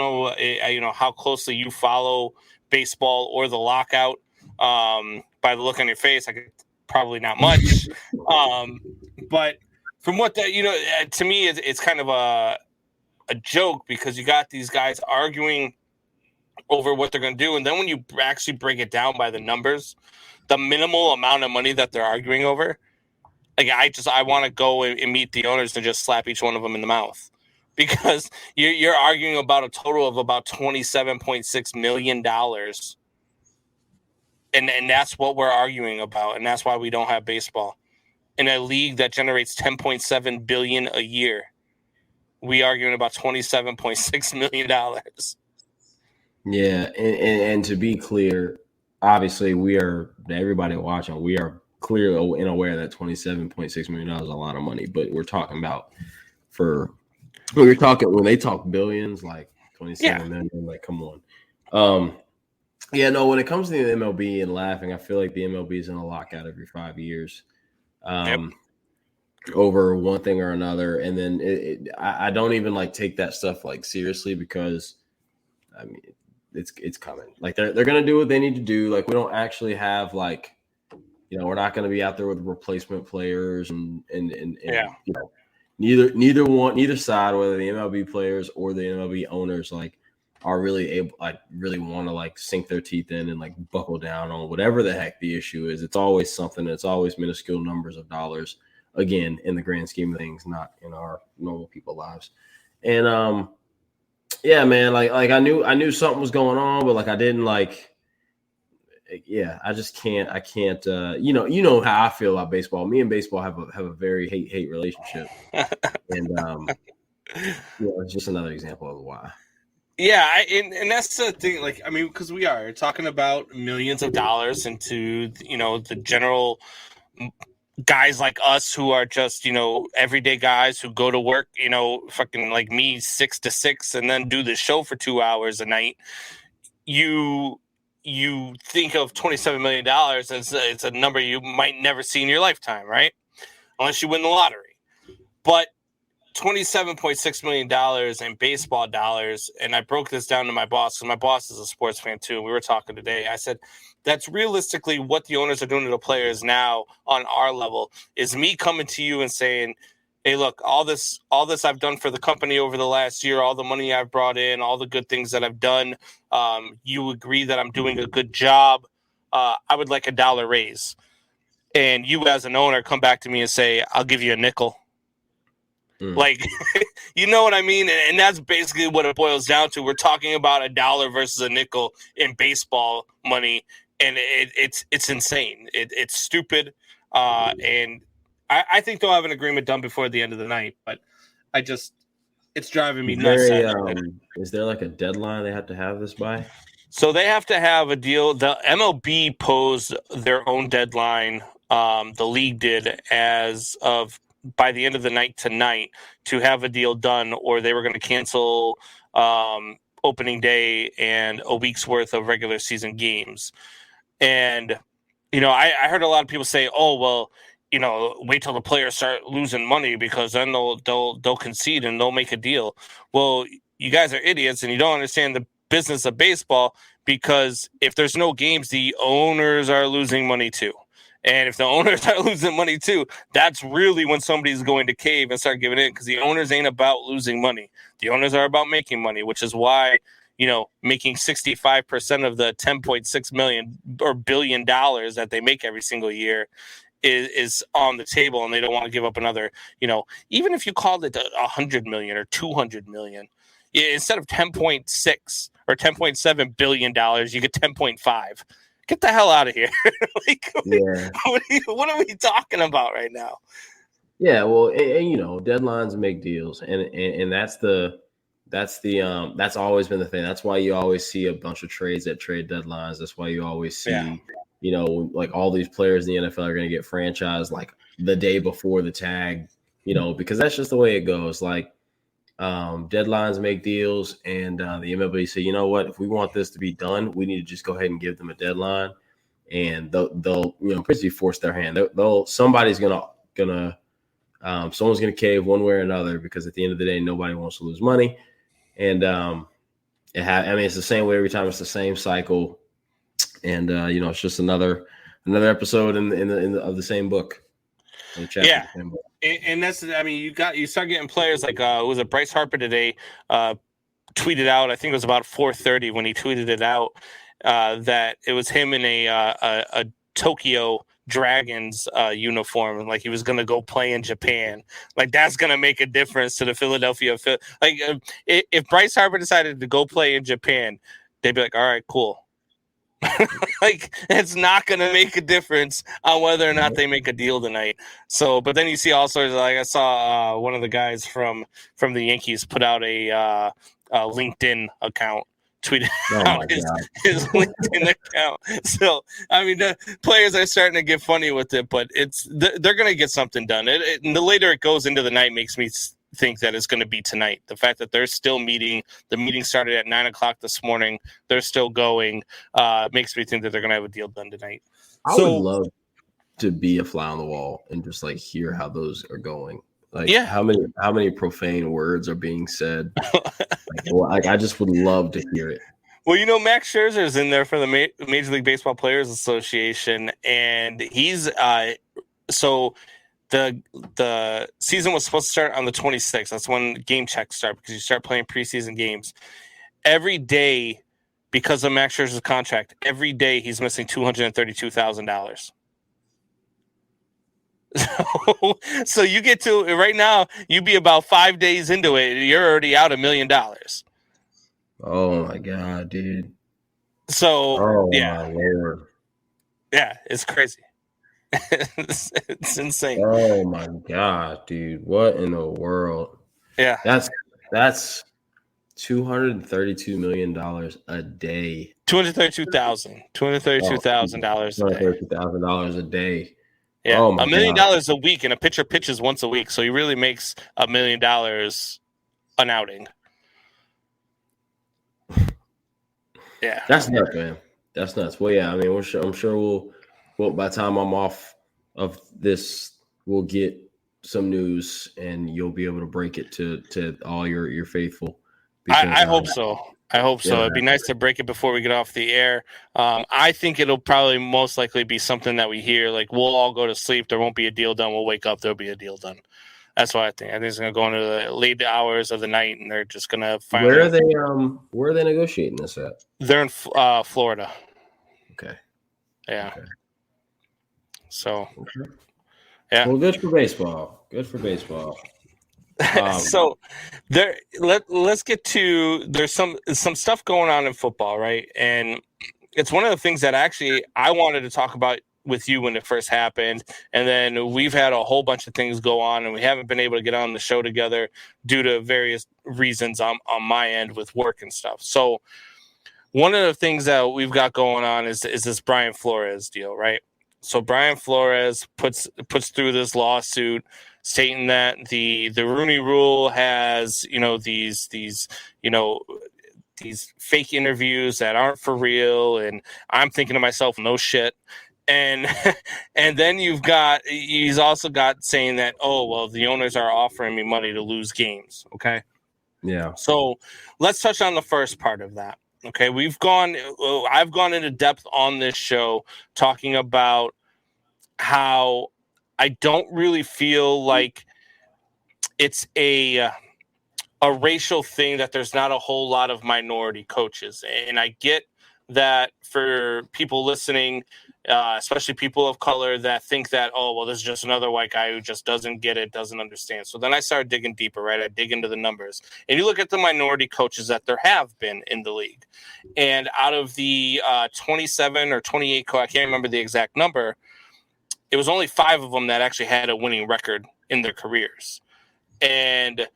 know, how closely you follow baseball or the lockout. By the look on your face, I could probably not much. But from what that, to me, it's kind of a joke because you got these guys arguing over what they're going to do. And then when you actually break it down by the numbers, the minimal amount of money that they're arguing over, like I want to go and meet the owners and just slap each one of them in the mouth, because you're arguing about a total of about $27.6 million. And that's what we're arguing about. And that's why we don't have baseball in a league that generates $10.7 billion a year. We arguing about $27.6 million. Yeah, and to be clear, obviously everybody watching, we are clear and aware that $27.6 million is a lot of money, but we're talking about when they talk billions, like 27 million, like come on. Yeah, no, when it comes to the MLB and laughing, I feel like the MLB is in a lockout every 5 years. Over one thing or another, and then I don't even like take that stuff like seriously, because I mean it's coming. Like they're gonna do what they need to do. Like we don't actually have like, we're not gonna be out there with replacement players and neither side, whether the MLB players or the MLB owners, like are really able, like really want to like sink their teeth in and like buckle down on whatever the heck the issue is. It's always something. It's always minuscule numbers of dollars. Again, in the grand scheme of things, not in our normal people lives. And yeah, man, like I knew something was going on, but like I didn't like. Yeah, I just can't. I can't. You know how I feel about baseball. Me and baseball have a very hate relationship, and it's just another example of why. Yeah, and that's the thing. Like, I mean, because we are talking about millions of dollars into the general guys like us who are just everyday guys who go to work, fucking like me 6 to 6 and then do the show for 2 hours a night. You think of $27 million as it's a number you might never see in your lifetime, right? Unless you win the lottery. But $27.6 million in baseball dollars, and I broke this down to my boss, because my boss is a sports fan too, and we were talking today. I said, that's realistically what the owners are doing to the players now on our level, is me coming to you and saying, hey, look, all this I've done for the company over the last year, all the money I've brought in, all the good things that I've done, you agree that I'm doing a good job. I would like $1 raise. And you as an owner come back to me and say, I'll give you a nickel. Like, you know what I mean? And that's basically what it boils down to. We're talking about $1 versus a nickel in baseball money, and it's insane. It's stupid. And I think they'll have an agreement done before the end of the night, but it's driving me nuts. Is there like a deadline they have to have this by? So they have to have a deal. The MLB posed their own deadline. The league did, as of by the end of the night tonight, to have a deal done, or they were going to cancel opening day and a week's worth of regular season games. And, I heard a lot of people say, oh, well, wait till the players start losing money, because then they'll concede and they'll make a deal. Well, you guys are idiots and you don't understand the business of baseball, because if there's no games, the owners are losing money too. And if the owners are losing money too, that's really when somebody's going to cave and start giving in, because the owners ain't about losing money. The owners are about making money, which is why, making 65% of the $10.6 million or billion dollars that they make every single year is on the table, and they don't want to give up another, even if you called it $100 million or $200 million, instead of 10.6 or $10.7 billion, you get 10.5. Get the hell out of here. Like, yeah. What are we talking about right now? Yeah, well, and deadlines make deals, and that's always been the thing. That's why you always see a bunch of trades at trade deadlines. That's why you always see, like all these players in the NFL are going to get franchised like the day before the tag, because that's just the way it goes. Like, deadlines make deals, and the MLB say, you know what, if we want this to be done, we need to just go ahead and give them a deadline, and they'll basically force their hand. Someone's gonna cave one way or another, because at the end of the day, nobody wants to lose money, and it's the same way every time. It's the same cycle, and it's just another episode in the of the same book. Yeah. And that's, I mean, you start getting players like was it Bryce Harper today tweeted out, I think it was about 4:30 when he tweeted it out, that it was him in a Tokyo Dragons uniform, and like he was going to go play in Japan. Like that's going to make a difference to the Philadelphia. Like if Bryce Harper decided to go play in Japan, they'd be like, all right, cool. Like it's not going to make a difference on whether or not they make a deal tonight. So, but then you see all sorts of, like I saw one of the guys from the Yankees put out a LinkedIn account, tweeted out his LinkedIn account. So, I mean, the players are starting to get funny with it, but they're going to get something done. And the later it goes into the night makes me think that it's going to be tonight. The fact that they're still meeting, the meeting started at 9:00 this morning, they're still going, makes me think that they're going to have a deal done tonight. I would love to be a fly on the wall and just like hear how those are going. Like how many profane words are being said. Like I just would love to hear it. Well, you know, Max Scherzer is in there for the Major League Baseball Players Association, and he's so the season was supposed to start on the 26th. That's when game checks start because you start playing preseason games. Every day, because of Max Scherzer's contract, every day he's missing $232,000. So you get to right now, you be about 5 days into it, you're already out $1 million. Oh my god, dude! So my Lord. Yeah, it's crazy. It's insane. Oh my god, dude! What in the world? Yeah, that's $232 million a day. $232,000 $232,000 a day. Yeah, $1 million a week, and a pitcher pitches once a week, so he really makes $1 million an outing. Yeah, that's nuts, man. That's nuts. Well, yeah, I mean, I'm sure we'll by the time I'm off of this, we'll get some news, and you'll be able to break it to all your faithful. I hope so. I hope so. It'd be nice to break it before we get off the air. I think it'll probably most likely be something that we hear. Like we'll all go to sleep. There won't be a deal done. We'll wake up. There'll be a deal done. That's what I think. I think it's going to go into the late hours of the night, and they're just going to find. Where are they negotiating this at? They're in Florida. Okay. Yeah. Okay. So. Okay. Yeah. Well, good for baseball. Good for baseball. So let's get to, there's some stuff going on in football, right? And it's one of the things that actually I wanted to talk about with you when it first happened, and then we've had a whole bunch of things go on, and we haven't been able to get on the show together due to various reasons on my end with work and stuff. So one of the things that we've got going on is this Brian Flores deal, right? So Brian Flores puts through this lawsuit stating that the Rooney Rule has, these fake interviews that aren't for real, and I'm thinking to myself, no shit. And then he's also got saying that, oh, well, the owners are offering me money to lose games. Okay. Yeah. So let's touch on the first part of that. Okay. I've gone into depth on this show talking about how I don't really feel like it's a racial thing, that there's not a whole lot of minority coaches. And I get that for people listening, especially people of color that think that, oh, well, this is just another white guy who just doesn't get it, doesn't understand. So then I started digging deeper, right? I dig into the numbers. And you look at the minority coaches that there have been in the league. And out of the 27 or 28, I can't remember the exact number, it was only 5 of them that actually had a winning record in their careers. And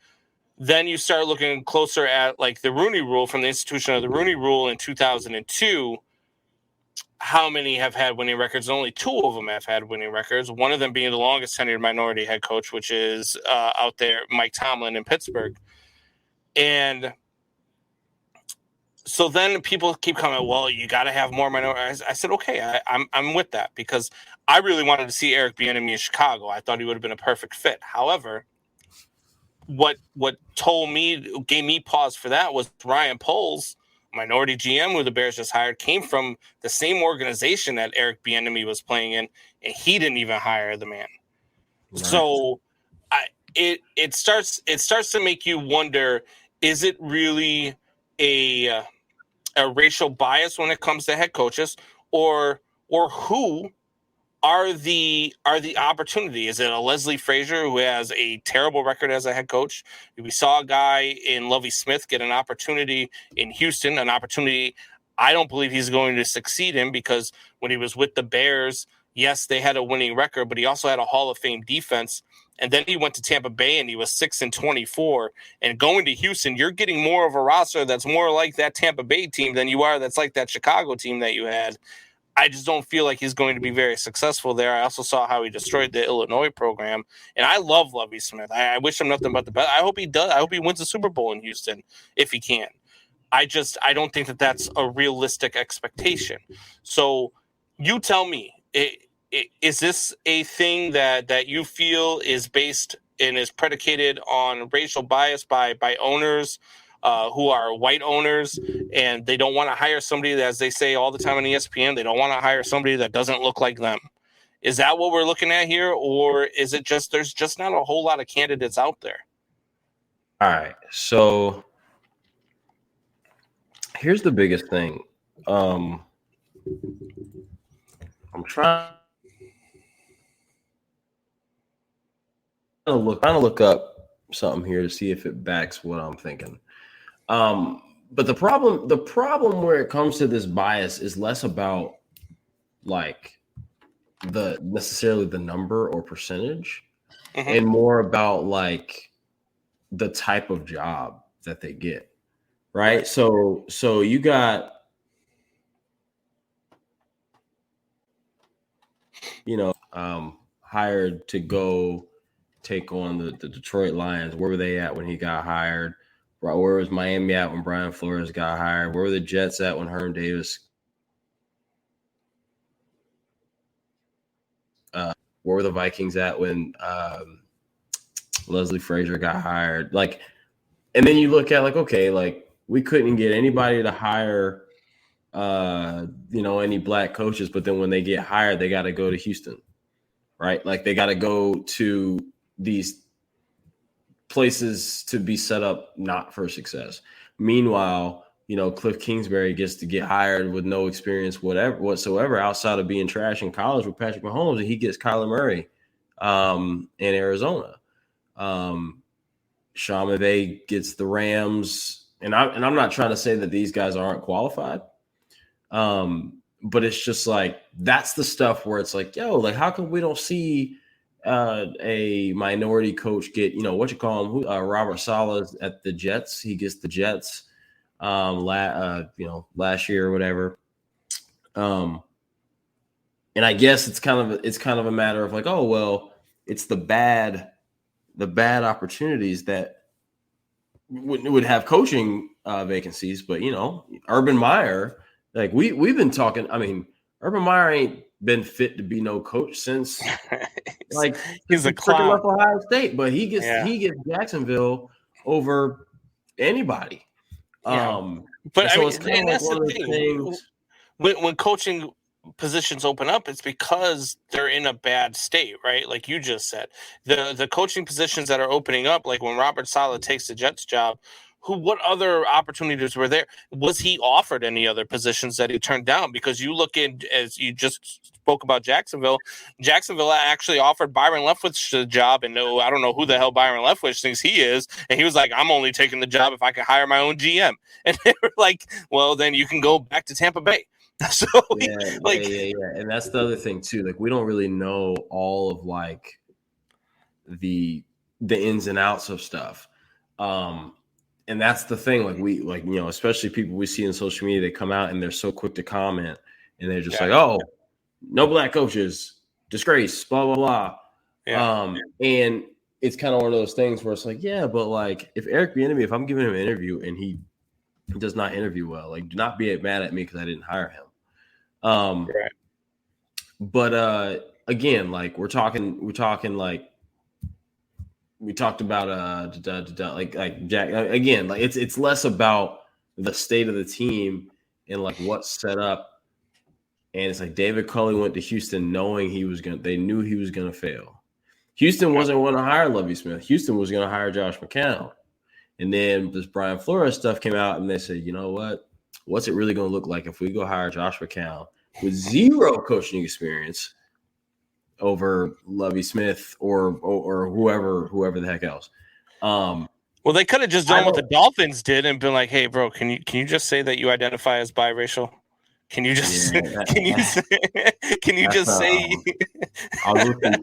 then you start looking closer at like the Rooney Rule, from the institution of the Rooney Rule in 2002, how many have had winning records? Only 2 of them have had winning records. One of them being the longest tenured minority head coach, which is out there, Mike Tomlin in Pittsburgh. And so then people keep coming, well, you got to have more minorities. I said, okay, I'm with that, because I really wanted to see Eric Bieniemy in Chicago. I thought he would have been a perfect fit. However, what gave me pause for that was Ryan Poles, minority GM who the Bears just hired, came from the same organization that Eric Bieniemy was playing in, and he didn't even hire the man. Nice. So it starts to make you wonder: is it really a racial bias when it comes to head coaches, or who are the opportunity? Is it a Leslie Frazier who has a terrible record as a head coach? We saw a guy in Lovie Smith get an opportunity in Houston, an opportunity I don't believe he's going to succeed in, because when he was with the Bears, yes, they had a winning record, but he also had a Hall of Fame defense. And then he went to Tampa Bay and he was 6-24. And going to Houston, you're getting more of a roster that's more like that Tampa Bay team than you are that's like that Chicago team that you had. I just don't feel like he's going to be very successful there. I also saw how he destroyed the Illinois program. And I love Lovie Smith. I wish him nothing but the best. I hope he does. I hope he wins the Super Bowl in Houston if he can. I don't think that that's a realistic expectation. So you tell me, is this a thing that you feel is based and is predicated on racial bias by owners who are white owners, and they don't want to hire somebody that, as they say all the time on ESPN, they don't want to hire somebody that doesn't look like them? Is that what we're looking at here, or is it just there's just not a whole lot of candidates out there? All right, so here's the biggest thing. I'm trying to look up something here to see if it backs what I'm thinking. But the problem where it comes to this bias is less about like necessarily the number or percentage, and more about like the type of job that they get. Right. So you got, hired to go take on the Detroit Lions. Where were they at when he got hired? Where was Miami at when Brian Flores got hired? Where were the Jets at when Herm Davis? Where were the Vikings at when Leslie Frazier got hired? Like, and then you look at like, okay, like we couldn't get anybody to hire, any black coaches, but then when they get hired, they got to go to Houston, right? Like they got to go to these places to be set up not for success. Meanwhile, Cliff Kingsbury gets to get hired with no experience whatsoever outside of being trash in college with Patrick Mahomes, and he gets Kyler Murray in Arizona. Sean McVay gets the Rams, and I'm not trying to say that these guys aren't qualified, but it's just like that's the stuff where it's like, yo, like how come we don't see a minority coach get, Robert Saleh at the Jets? He gets the Jets last year or whatever. And I guess it's kind of a matter of like, oh well, it's the bad opportunities that would have coaching vacancies. But Urban Meyer, like we've been talking. I mean, Urban Meyer ain't been fit to be no coach since like he's a clown. Left Ohio State, but he gets Jacksonville over anybody. Yeah. But I mean, and that's the thing. When coaching positions open up, it's because they're in a bad state, right? Like you just said, the coaching positions that are opening up, like when Robert Saleh takes the Jets job, what other opportunities were there? Was he offered any other positions that he turned down? Because you look in, as you just spoke about Jacksonville actually offered Byron Leftwich the job, and I don't know who the hell Byron Leftwich thinks he is, and he was like, I'm only taking the job if I can hire my own GM. And they were like, well, then you can go back to Tampa Bay. So yeah. And that's the other thing too. Like we don't really know all of like the ins and outs of stuff. And that's the thing. Like especially people we see in social media, they come out and they're so quick to comment, and they're just like, oh, no black coaches, disgrace, blah blah blah. Yeah. And it's kind of one of those things where it's like, yeah, but like if Eric Bieniemy, if I'm giving him an interview and he does not interview well, like do not be mad at me because I didn't hire him. Right. But again, like we're talking like we talked about like Jack again, like it's less about the state of the team and like what's set up. And it's like David Culley went to Houston knowing they knew he was gonna fail. Houston wasn't going to hire Lovie Smith. Houston was going to hire Josh McCown. And then this Brian Flores stuff came out, and they said, you know what? What's it really going to look like if we go hire Josh McCown with zero coaching experience over Lovie Smith or whoever the heck else? Well, they could have just done what the Dolphins did and been like, "Hey, bro, can you just say that you identify as biracial? Can you just say? I was listening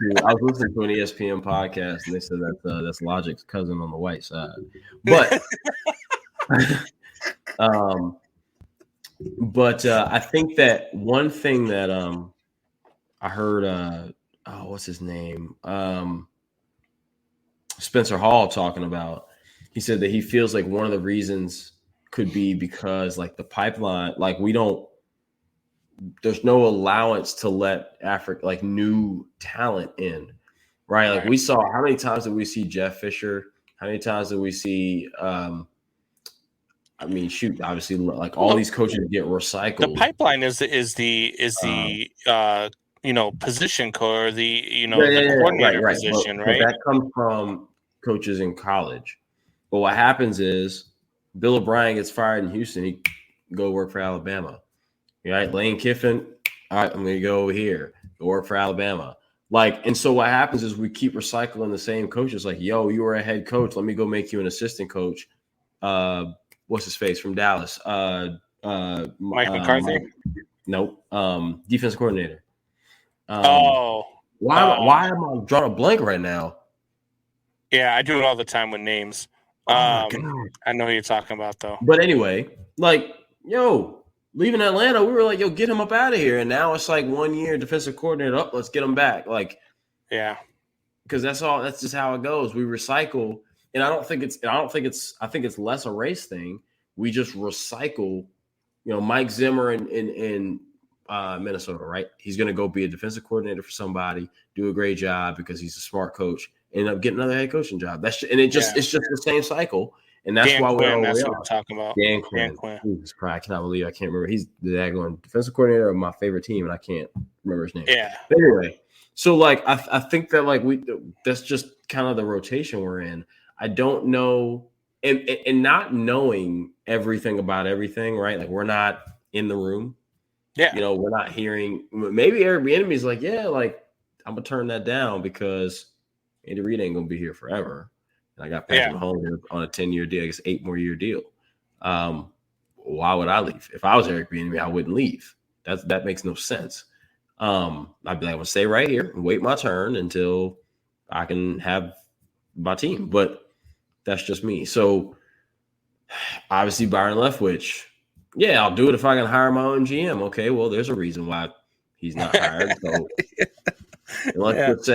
to an ESPN podcast, and they said that's Logic's cousin on the white side. But I think that one thing that I heard what's his name? Spencer Hall talking about. He said that he feels like one of the reasons could be because like the pipeline, like there's no allowance to let new talent in, right? Like we saw, how many times did we see Jeff Fisher? How many times did we see, obviously like all these coaches get recycled. The pipeline is the position core, the coordinator position, right? But that comes from coaches in college. But what happens is Bill O'Brien gets fired in Houston. He go work for Alabama. Right? Lane Kiffin, all right, I'm going to go over here, go work for Alabama. And so what happens is we keep recycling the same coaches. Like, yo, you were a head coach. Let me go make you an assistant coach. What's his face from Dallas? Mike McCarthy? Nope. Defensive coordinator. Why am I drawing a blank right now? Yeah, I do it all the time with names. I know who you're talking about, though. But anyway, leaving Atlanta, we were like, yo, get him up out of here. And now it's like 1 year defensive coordinator. Let's get him back. Yeah. Because that's just how it goes. We recycle. And I think it's less a race thing. We just recycle, Mike Zimmer in Minnesota, right? He's going to go be a defensive coordinator for somebody, do a great job because he's a smart coach, end up getting another head coaching job. It's just the same cycle. And that's Dan why Quinn, that's what I'm talking about. Dan Quinn. Jesus Christ, I cannot believe I can't remember. He's the daggone defensive coordinator of my favorite team, and I can't remember his name. Yeah. But anyway, so I think that that's just kind of the rotation we're in. I don't know, and not knowing everything about everything, right? Like we're not in the room. Yeah. We're not hearing. Maybe Eric Bieniemy is like, yeah, like I'm gonna turn that down because Andy Reid ain't gonna be here forever. I got Patrick Mahomes on a 10-year deal, I guess 8 more year deal. Why would I leave? If I was Eric Bieniemy, I wouldn't leave. That makes no sense. I'd be like, I'm gonna stay right here and wait my turn until I can have my team. But that's just me. So obviously Byron Leftwich, yeah, I'll do it if I can hire my own GM. Okay, well, there's a reason why he's not hired. So let's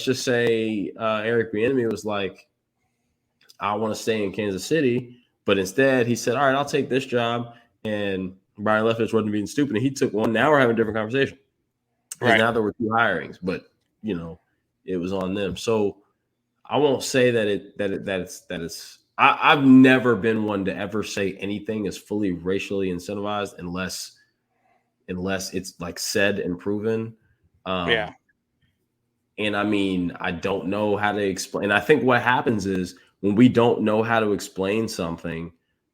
just say Eric Bieniemy was like, I want to stay in Kansas City, but instead he said, all right, I'll take this job. And Brian Leftwich wasn't being stupid. And he took one. Now we're having a different conversation. Because now there were 2 hirings, but it was on them. So I won't say that it's I've never been one to ever say anything is fully racially incentivized unless it's like said and proven. And I don't know how to explain. And I think what happens is when we don't know how to explain something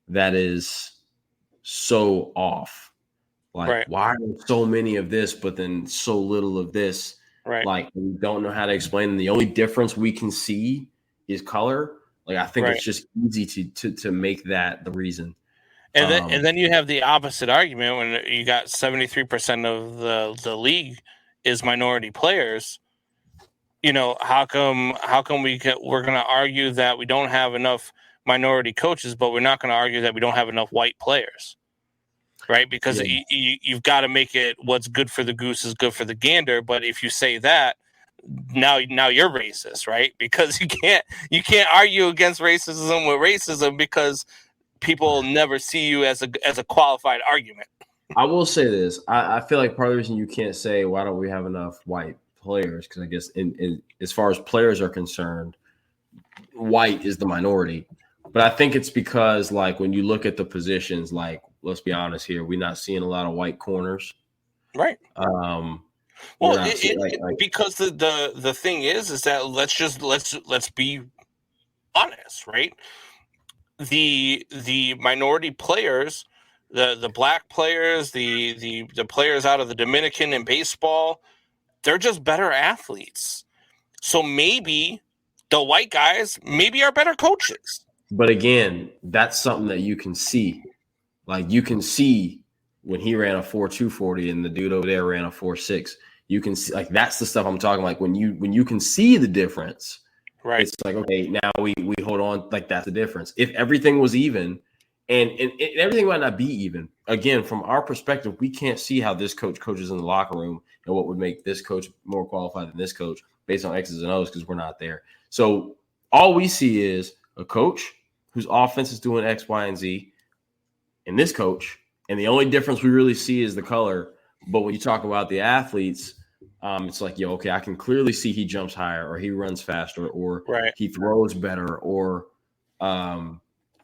that is so off, why are there so many of this, but then so little of this? Right. Like we don't know how to explain. And the only difference we can see is color. Like I think it's just easy to make that the reason. And then you have the opposite argument when you got 73% of the league is minority players. How come we're going to argue that we don't have enough minority coaches, but we're not going to argue that we don't have enough white players, right? Because you've got to make it what's good for the goose is good for the gander. But if you say that, now you're racist, right? Because you can't argue against racism with racism because people never see you as a qualified argument. I will say this: I feel like part of the reason you can't say why don't we have enough white players, because I guess in as far as players are concerned, white is the minority. But I think it's because like when you look at the positions, like let's be honest here, we're not seeing a lot of white corners. Right. Well, Like because the thing is that let's be honest, right? The minority players, the black players, the players out of the Dominican in baseball, they're just better athletes. So maybe the white guys maybe are better coaches. But again, that's something that you can see. Like you can see when he ran a 4.2 40 and the dude over there ran a 4.6. You can see, like, that's the stuff I'm talking. Like when you can see the difference, right? It's like, okay, now we hold on. Like that's the difference. If everything was even, and everything might not be even. Again, from our perspective, we can't see how this coach coaches in the locker room and what would make this coach more qualified than this coach based on X's and O's because we're not there. So all we see is a coach whose offense is doing X, Y, and Z, and this coach. And the only difference we really see is the color. But when you talk about the athletes, it's like, okay, I can clearly see he jumps higher or he runs faster or he throws better or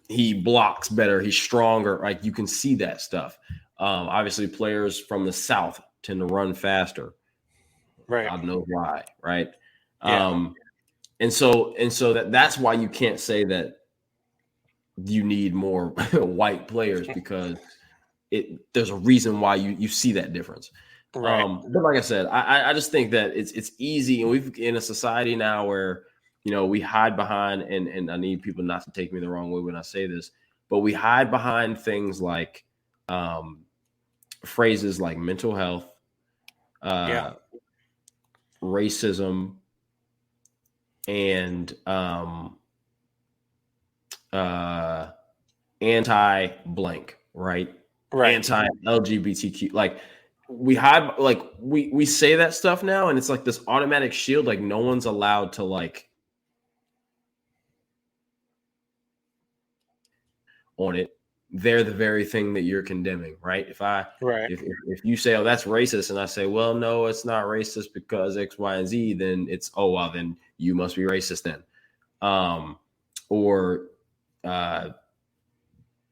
he blocks better. He's stronger. Like you can see that stuff. Obviously, players from the South tend to run faster. Right. God knows why. Right. Yeah. And so that's why you can't say that you need more white players because there's a reason why you see that difference. Right. But like I said, I just think that it's easy, and we've in a society now where we hide behind, and I need people not to take me the wrong way when I say this, but we hide behind things like phrases like mental health, racism, and anti-blank, right? Anti-LGBTQ, like we hide, like we say that stuff now, and it's like this automatic shield, like no one's allowed to like on it. They're the very thing that you're condemning, right? If you say, oh, that's racist, and I say, well, no, it's not racist because X, Y, and Z, then it's, oh, well, then you must be racist then.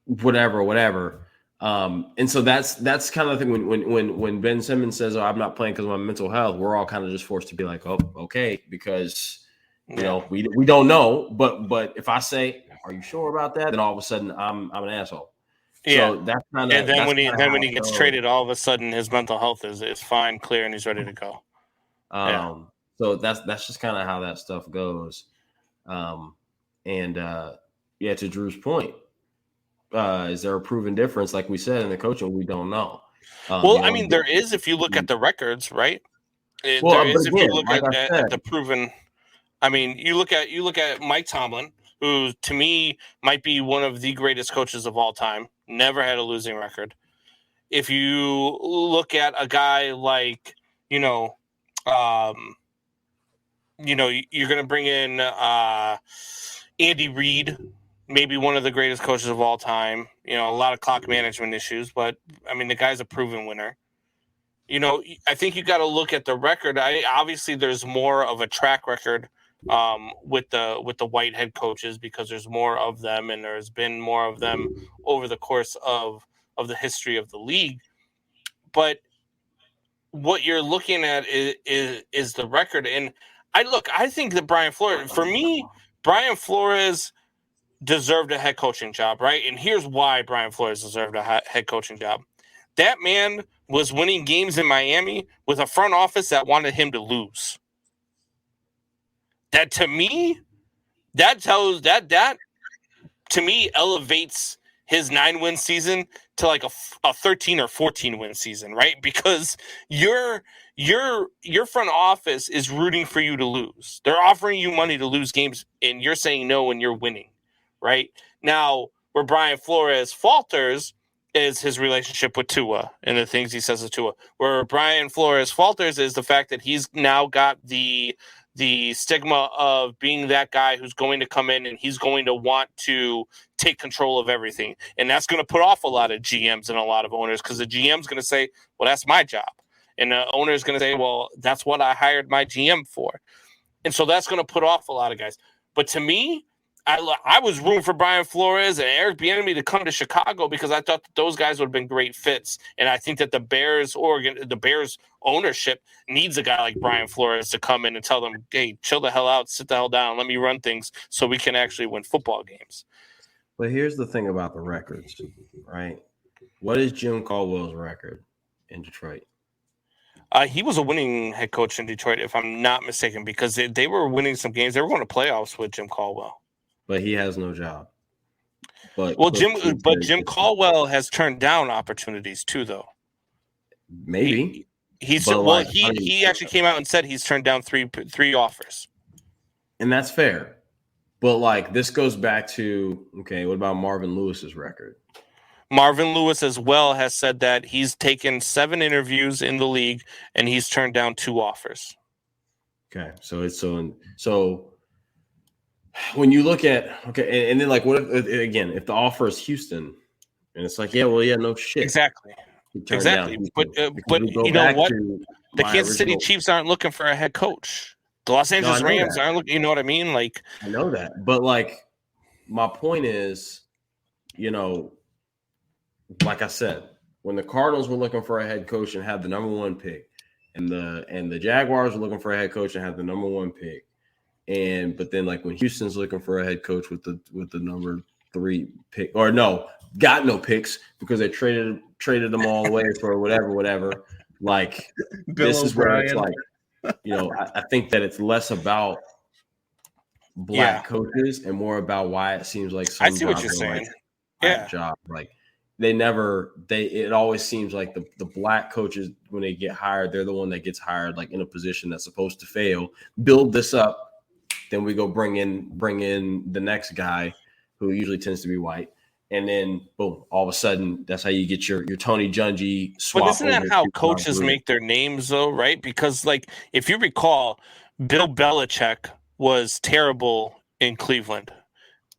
Whatever. And so that's kind of the thing when Ben Simmons says, oh, I'm not playing because of my mental health, we're all kind of just forced to be like, oh, okay, because we don't know, but if I say, are you sure about that? Then all of a sudden I'm an asshole. Yeah. So that's kind of, and then when he gets traded, all of a sudden his mental health is fine, clear, and he's ready to go. So that's just kind of how that stuff goes. To Drew's point, is there a proven difference? Like we said in the coaching, we don't know. There is if you look at the records, right? If you look at the proven. I mean, you look at Mike Tomlin, who to me might be one of the greatest coaches of all time. Never had a losing record. If you look at a guy like, you're going to bring in Andy Reid, maybe one of the greatest coaches of all time. A lot of clock management issues, but I mean, the guy's a proven winner. I think you got to look at the record. Obviously, there's more of a track record with the white head coaches because there's more of them, and there's been more of them over the course of the history of the league. But what you're looking at is the record, and I think that Brian Flores deserved a head coaching job, right? And here's why Brian Flores deserved a head coaching job. That man was winning games in Miami with a front office that wanted him to lose. That to me, that to me elevates his 9-win season to like a 13 or 14 win season, right? Because your front office is rooting for you to lose. They're offering you money to lose games, and you're saying no when you're winning, right? Now, where Brian Flores falters is his relationship with Tua and the things he says to Tua. Where Brian Flores falters is the fact that he's now got the stigma of being that guy who's going to come in and he's going to want to take control of everything. And that's going to put off a lot of GMs and a lot of owners because the GM's going to say, well, that's my job. And the owner is going to say, well, that's what I hired my GM for. And so that's going to put off a lot of guys. But to me, I was rooting for Brian Flores and Eric Bieniemy to come to Chicago because I thought that those guys would have been great fits, and I think that the Bears ownership needs a guy like Brian Flores to come in and tell them, "Hey, chill the hell out, sit the hell down, let me run things so we can actually win football games." But here's the thing about the records, right? What is Jim Caldwell's record in Detroit? He was a winning head coach in Detroit, if I'm not mistaken, because they were winning some games. They were going to playoffs with Jim Caldwell. But he has no job. But Jim Caldwell has turned down opportunities too, though. Maybe he actually came out and said he's turned down three offers, and that's fair. But like this goes back to what about Marvin Lewis's record? Marvin Lewis as well has said that he's taken 7 interviews in the league and he's turned down 2 offers. Okay, so when you look at and then like what if the offer is Houston and it's like no shit exactly, but you know what, the Kansas City Chiefs aren't looking for a head coach. The Los Angeles Rams aren't looking. You know what I mean? Like I know that, but like my point is, like I said, when the Cardinals were looking for a head coach and had the number 1 pick, and the Jaguars were looking for a head coach and had the number 1 pick, but then like when Houston's looking for a head coach with the number 3 pick, or got no picks because they traded them all away for whatever. Like this is where it's like, I think that it's less about black coaches and more about why it seems like some I see what you're saying. Like, job like. It always seems like the black coaches, when they get hired, they're the one that gets hired like in a position that's supposed to fail, build this up. Then we go bring in the next guy who usually tends to be white. And then boom, all of a sudden that's how you get your Tony Dungy swap. But isn't that how coaches make their names though, right? Because like if you recall, Bill Belichick was terrible in Cleveland.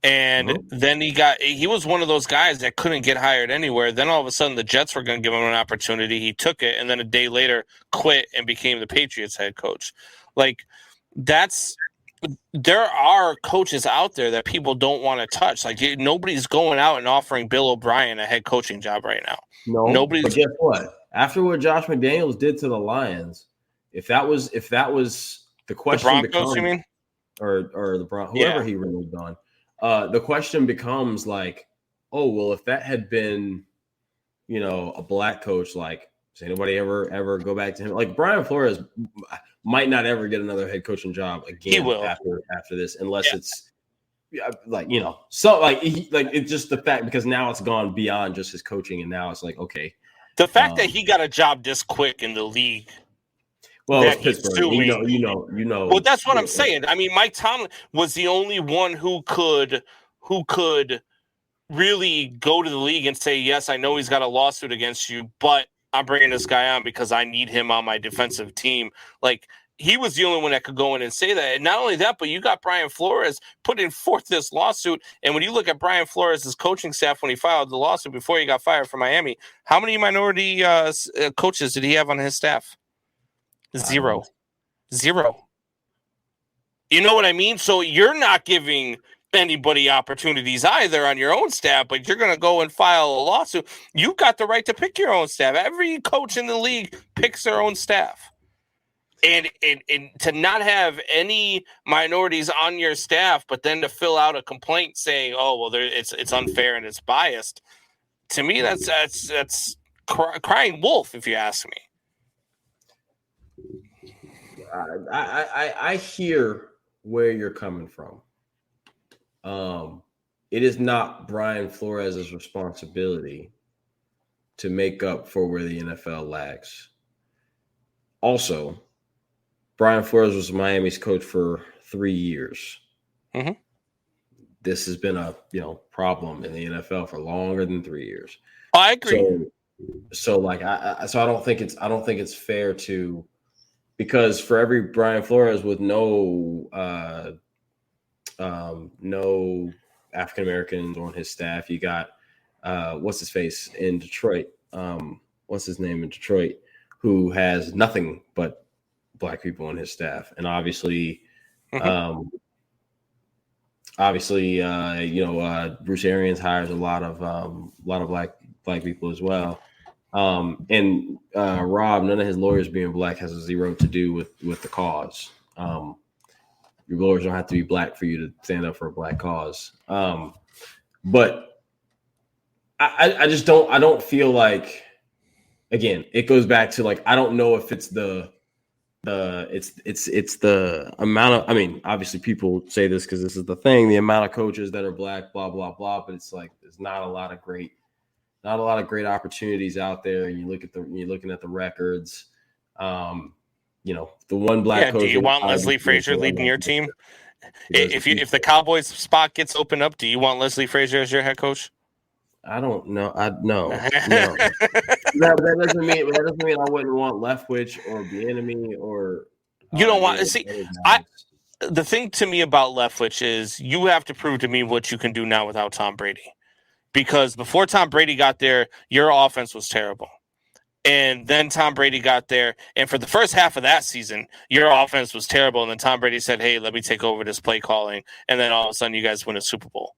And then he was one of those guys that couldn't get hired anywhere. Then all of a sudden the Jets were going to give him an opportunity. He took it, and then a day later quit and became the Patriots head coach. Like there are coaches out there that people don't want to touch. Like nobody's going out and offering Bill O'Brien a head coaching job right now. Nobody's. But guess what? After what Josh McDaniels did to the Lions, if that was the question, the Broncos, you mean, or the Broncos, whoever he removed on. The question becomes like, oh, well, if that had been, a black coach, like, does anybody ever go back to him? Like Brian Flores might not ever get another head coaching job again. He will after this, unless it's so like it's just the fact, because now it's gone beyond just his coaching, and now it's like, okay, the fact that he got a job this quick in the league. Well, it's Pittsburgh. You know. Well, that's what I'm saying. I mean, Mike Tomlin was the only one who could really go to the league and say, yes, I know he's got a lawsuit against you, but I'm bringing this guy on because I need him on my defensive team. Like, he was the only one that could go in and say that. And not only that, but you got Brian Flores putting forth this lawsuit. And when you look at Brian Flores' coaching staff when he filed the lawsuit before he got fired from Miami, how many minority coaches did he have on his staff? Zero. You know what I mean? So you're not giving anybody opportunities either on your own staff, but you're going to go and file a lawsuit. You've got the right to pick your own staff. Every coach in the league picks their own staff. And to not have any minorities on your staff, but then to fill out a complaint saying, "Oh, well, it's unfair and it's biased," to me, that's crying wolf, if you ask me. I hear where you're coming from. It is not Brian Flores' responsibility to make up for where the NFL lags. Also, Brian Flores was Miami's coach for 3 years. Mm-hmm. This has been a problem in the NFL for longer than 3 years. I agree. So like I don't think it's fair to. Because for every Brian Flores with no African Americans on his staff, you got what's his face in Detroit? What's his name in Detroit? Who has nothing but black people on his staff, and obviously, Obviously, Bruce Arians hires a lot of black people as well. And Rob, none of his lawyers being black has zero to do with the cause. Your lawyers don't have to be black for you to stand up for a black cause. But I just don't. I don't feel like. Again, it goes back to like I don't know if it's the amount of. I mean, obviously people say this because this is the thing. The amount of coaches that are black, blah blah blah. But it's like there's not a lot of great opportunities out there. And you're looking at the records. The one black coach. Do you want Leslie Frazier leading your team? If the Cowboys spot gets opened up, do you want Leslie Frazier as your head coach? I don't know. No. That doesn't mean I wouldn't want Leftwich or Bieniemy or. You don't want to see. The thing to me about Leftwich is you have to prove to me what you can do now without Tom Brady, because before Tom Brady got there, your offense was terrible. And then Tom Brady got there, and for the first half of that season, your offense was terrible. And then Tom Brady said, "Hey, let me take over this play calling," and then all of a sudden, you guys win a Super Bowl.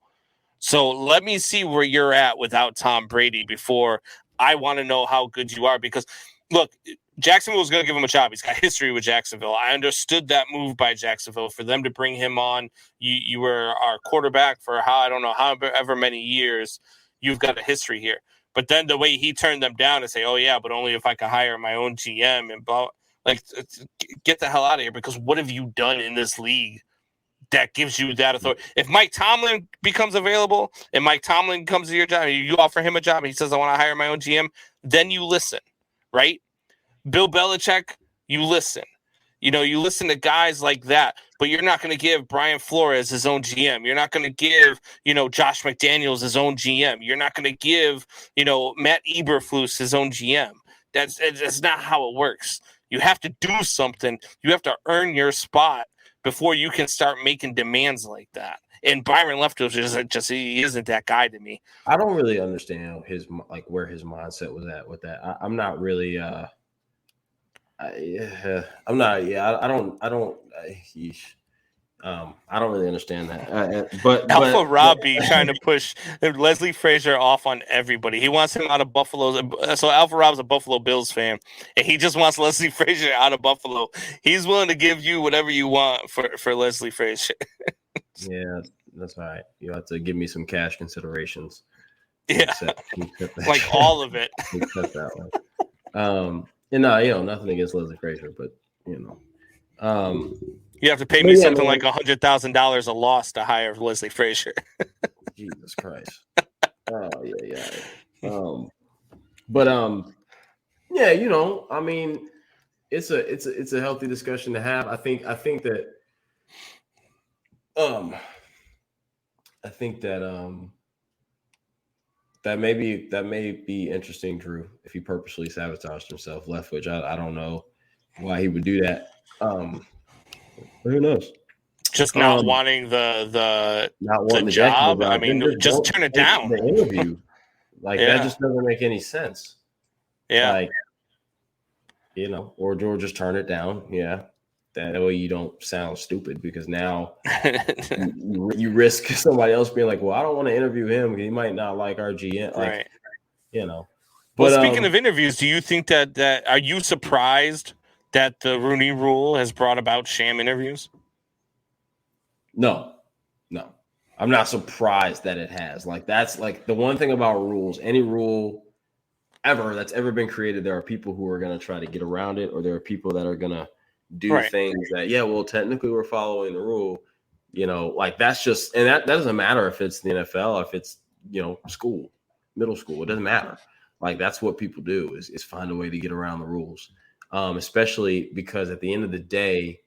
So let me see where you're at without Tom Brady before I want to know how good you are. Because, look, Jacksonville was going to give him a job. He's got history with Jacksonville. I understood that move by Jacksonville for them to bring him on. You were our quarterback for however many years. You've got a history here. But then the way he turned them down and say, "Oh yeah, but only if I could hire my own GM," and blah, like, get the hell out of here. Because what have you done in this league that gives you that authority? If Mike Tomlin becomes available and Mike Tomlin comes to your job, you offer him a job and he says, "I want to hire my own GM," then you listen, right? Bill Belichick, you listen. You listen to guys like that, but you're not going to give Brian Flores his own GM. You're not going to give, Josh McDaniels his own GM. You're not going to give, Matt Eberflus his own GM. That's not how it works. You have to do something. You have to earn your spot before you can start making demands like that. And Byron Leftwich he isn't that guy to me. I don't really understand where his mindset was at with that. I'm not really. I'm not. Yeah, I don't really understand that. But Alpha Robbie trying to push Leslie Frazier off on everybody. He wants him out of Buffalo. So Alpha Rob's a Buffalo Bills fan, and he just wants Leslie Frazier out of Buffalo. He's willing to give you whatever you want for Leslie Frazier. Yeah, that's all right. You have to give me some cash considerations. Yeah, like all of it. Except that one. And no, nothing against Leslie Frazier, but you have to pay me something like $100,000 a loss to hire Leslie Frazier. Jesus Christ. Oh yeah. I mean, it's a healthy discussion to have. I think that that may be interesting, Drew, if he purposely sabotaged himself, Leftwich. I don't know why he would do that. Who knows? Just not wanting the job. I mean, just turn it down. The interview, that just doesn't make any sense. Yeah, or just turn it down. Yeah, that way you don't sound stupid, because now you risk somebody else being like, "Well, I don't want to interview him because he might not like our GM." Right. But speaking of interviews, do you think that are you surprised that the Rooney Rule has brought about sham interviews? No, I'm not surprised that it has. That's the one thing about rules. Any rule ever that's ever been created, there are people who are going to try to get around it, or there are people that are going to do things that, technically we're following the rule, that's just, and that doesn't matter if it's the NFL, or if it's, school, middle school, it doesn't matter. That's what people do is find a way to get around the rules. Especially because at the end of the day,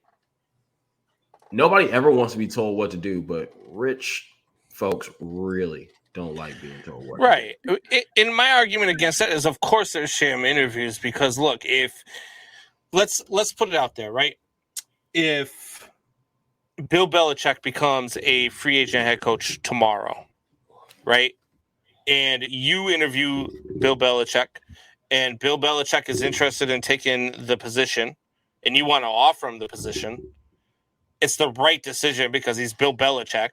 nobody ever wants to be told what to do, but rich folks really don't like being told what to do. In my argument against that is, of course, there's sham interviews, because look, if let's put it out there, right? If Bill Belichick becomes a free agent head coach tomorrow, right? And you interview Bill Belichick, and Bill Belichick is interested in taking the position, and you want to offer him the position, it's the right decision because he's Bill Belichick.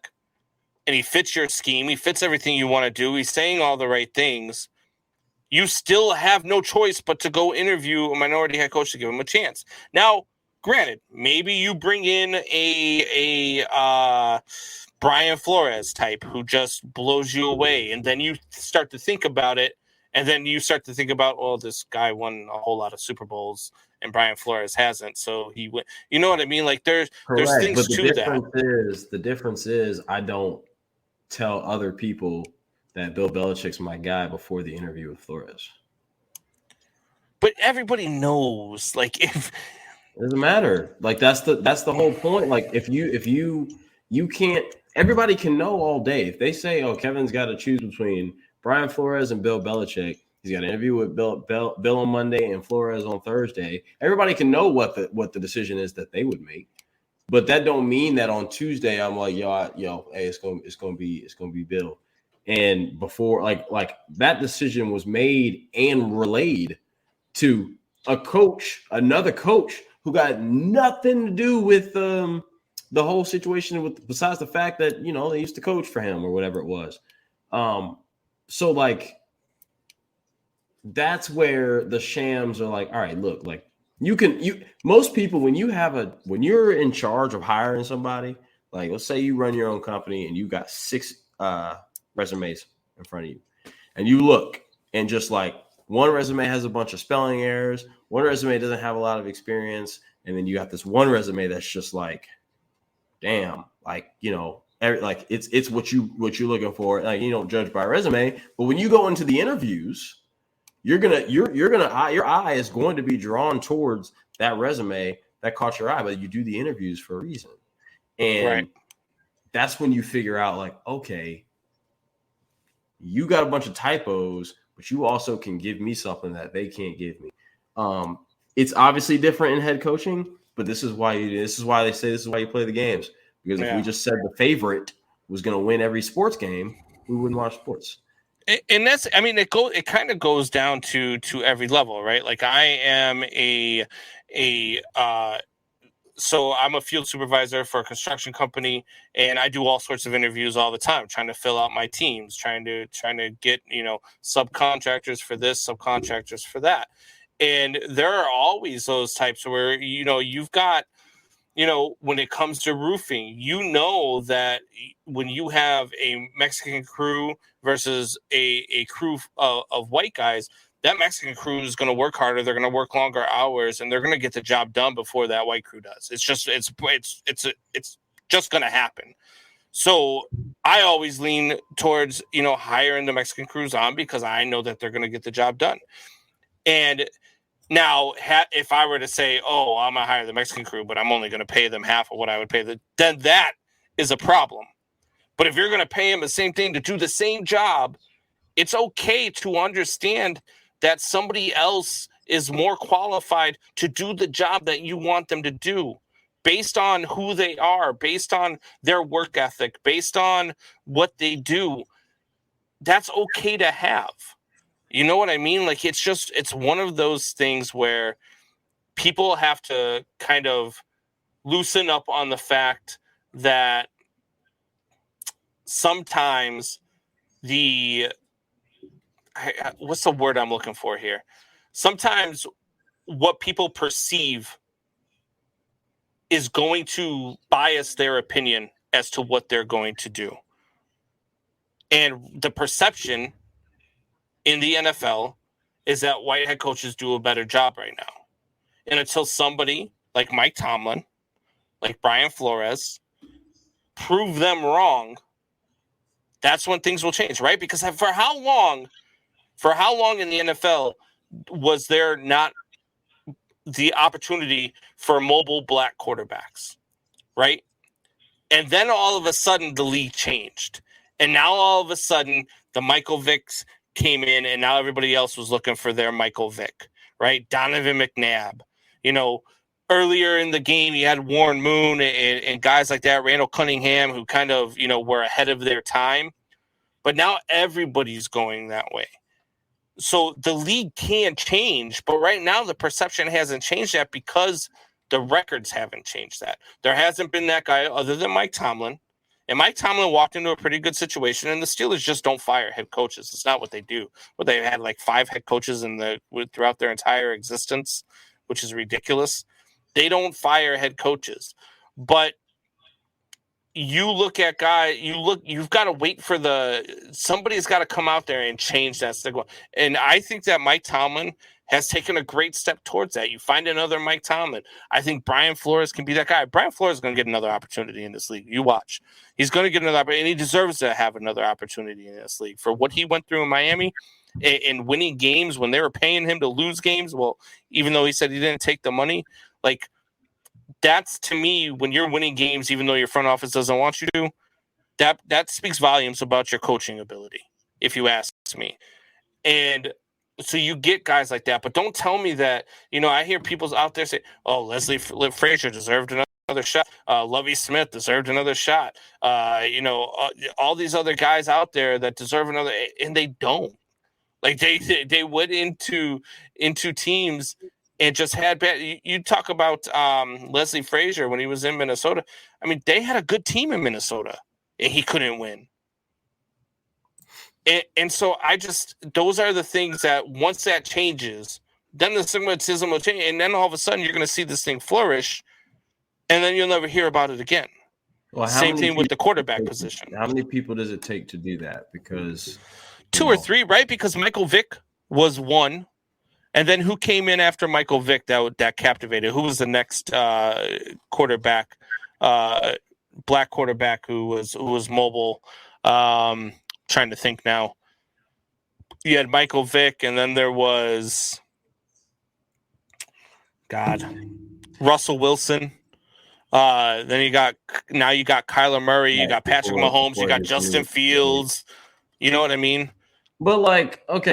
and he fits your scheme, he fits everything you want to do, he's saying all the right things, you still have no choice but to go interview a minority head coach to give him a chance. Now, granted, maybe you bring in a Brian Flores type who just blows you away, and then you start to think about it, and then you start to think about, well, this guy won a whole lot of Super Bowls, and Brian Flores hasn't, so he went. You know what I mean? Like there's things but to that. The difference is I don't tell other people that Bill Belichick's my guy before the interview with Flores. But everybody knows, like, if it doesn't matter, like that's the whole point. Like if you can't, everybody can know all day. If they say, oh, Kevin's got to choose between Brian Flores and Bill Belichick, he's got an interview with Bill on Monday and Flores on Thursday. Everybody can know what the decision is that they would make. But that don't mean that on Tuesday I'm like, yo, hey, it's gonna be Bill. And before, like that decision was made and relayed to another coach who got nothing to do with the whole situation, besides the fact that they used to coach for him or whatever it was. So like that's where the shams are like, all right, look, like most people when you're in charge of hiring somebody, like let's say you run your own company and you got 6 resumes in front of you, and you look and just like one resume has a bunch of spelling errors, one resume doesn't have a lot of experience, and then you got this one resume that's just like, damn, like like it's what you're looking for. Like you don't judge by resume, but when you go into the interviews, your eye is going to be drawn towards that resume that caught your eye, but you do the interviews for a reason, and that's when you figure out like, okay, you got a bunch of typos, but you also can give me something that they can't give me. It's obviously different in head coaching, but this is why they say this is why you play the games. Because if we just said the favorite was going to win every sports game, we wouldn't watch sports. And that's, I mean, it kind of goes down to every level, right? Like I am so I'm a field supervisor for a construction company, and I do all sorts of interviews all the time, trying to fill out my teams, trying to get, subcontractors for this, subcontractors for that. And there are always those types where, you've got, when it comes to roofing, that when you have a Mexican crew versus a crew of white guys, that Mexican crew is going to work harder. They're going to work longer hours, and they're going to get the job done before that white crew does. It's just going to happen. So I always lean towards, hiring the Mexican crews on because I know that they're going to get the job done. And now, if I were to say, oh, I'm going to hire the Mexican crew, but I'm only going to pay them half of what I would pay them, then that is a problem. But if you're going to pay them the same thing to do the same job, it's okay to understand that somebody else is more qualified to do the job that you want them to do based on who they are, based on their work ethic, based on what they do. That's okay to have. You know what I mean? Like, it's one of those things where people have to kind of loosen up on the fact that sometimes what's the word I'm looking for here? Sometimes what people perceive is going to bias their opinion as to what they're going to do. And the perception in the NFL is that white head coaches do a better job right now. And until somebody like Mike Tomlin, like Brian Flores, prove them wrong, that's when things will change, right? Because for how long in the NFL was there not the opportunity for mobile black quarterbacks, right? And then all of a sudden the league changed. And now all of a sudden the Michael Vicks came in, and now everybody else was looking for their Michael Vick, right? Donovan McNabb. Earlier in the game, you had Warren Moon and guys like that, Randall Cunningham, who kind of, were ahead of their time. But now everybody's going that way. So the league can change, but right now the perception hasn't changed that because the records haven't changed that. There hasn't been that guy other than Mike Tomlin And Mike Tomlin walked into a pretty good situation, and the Steelers just don't fire head coaches. It's not what they do. But they had like 5 head coaches throughout their entire existence, which is ridiculous. They don't fire head coaches. But you look at you've got to wait for somebody's got to come out there and change that stigma. And I think that Mike Tomlin has taken a great step towards that. You find another Mike Tomlin. I think Brian Flores can be that guy. Brian Flores is going to get another opportunity in this league. You watch. He's going to get another opportunity, and he deserves to have another opportunity in this league for what he went through in Miami and winning games when they were paying him to lose games. Well, even though he said he didn't take the money, like, that's, to me, when you're winning games, even though your front office doesn't want you to, that speaks volumes about your coaching ability, if you ask me. And so you get guys like that, but don't tell me that, I hear people out there say, oh, Leslie Frazier deserved another shot. Lovie Smith deserved another shot. All these other guys out there that deserve another, and they don't. Like they went into teams and just had bad. You talk about Leslie Frazier when he was in Minnesota. I mean, they had a good team in Minnesota, and he couldn't win. And so those are the things that once that changes, then the stigmatism will change, and then all of a sudden you're going to see this thing flourish, and then you'll never hear about it again. Well, same thing with the quarterback position. How many people does it take to do that? Because 2 or 3, right? Because Michael Vick was one. And then who came in after Michael Vick that captivated? Who was the next quarterback, black quarterback who was mobile? Trying to think now. You had Michael Vick, and then there was Russell Wilson. Then you got Kyler Murray, you got Patrick Mahomes, you got Justin Fields. You know what I mean? But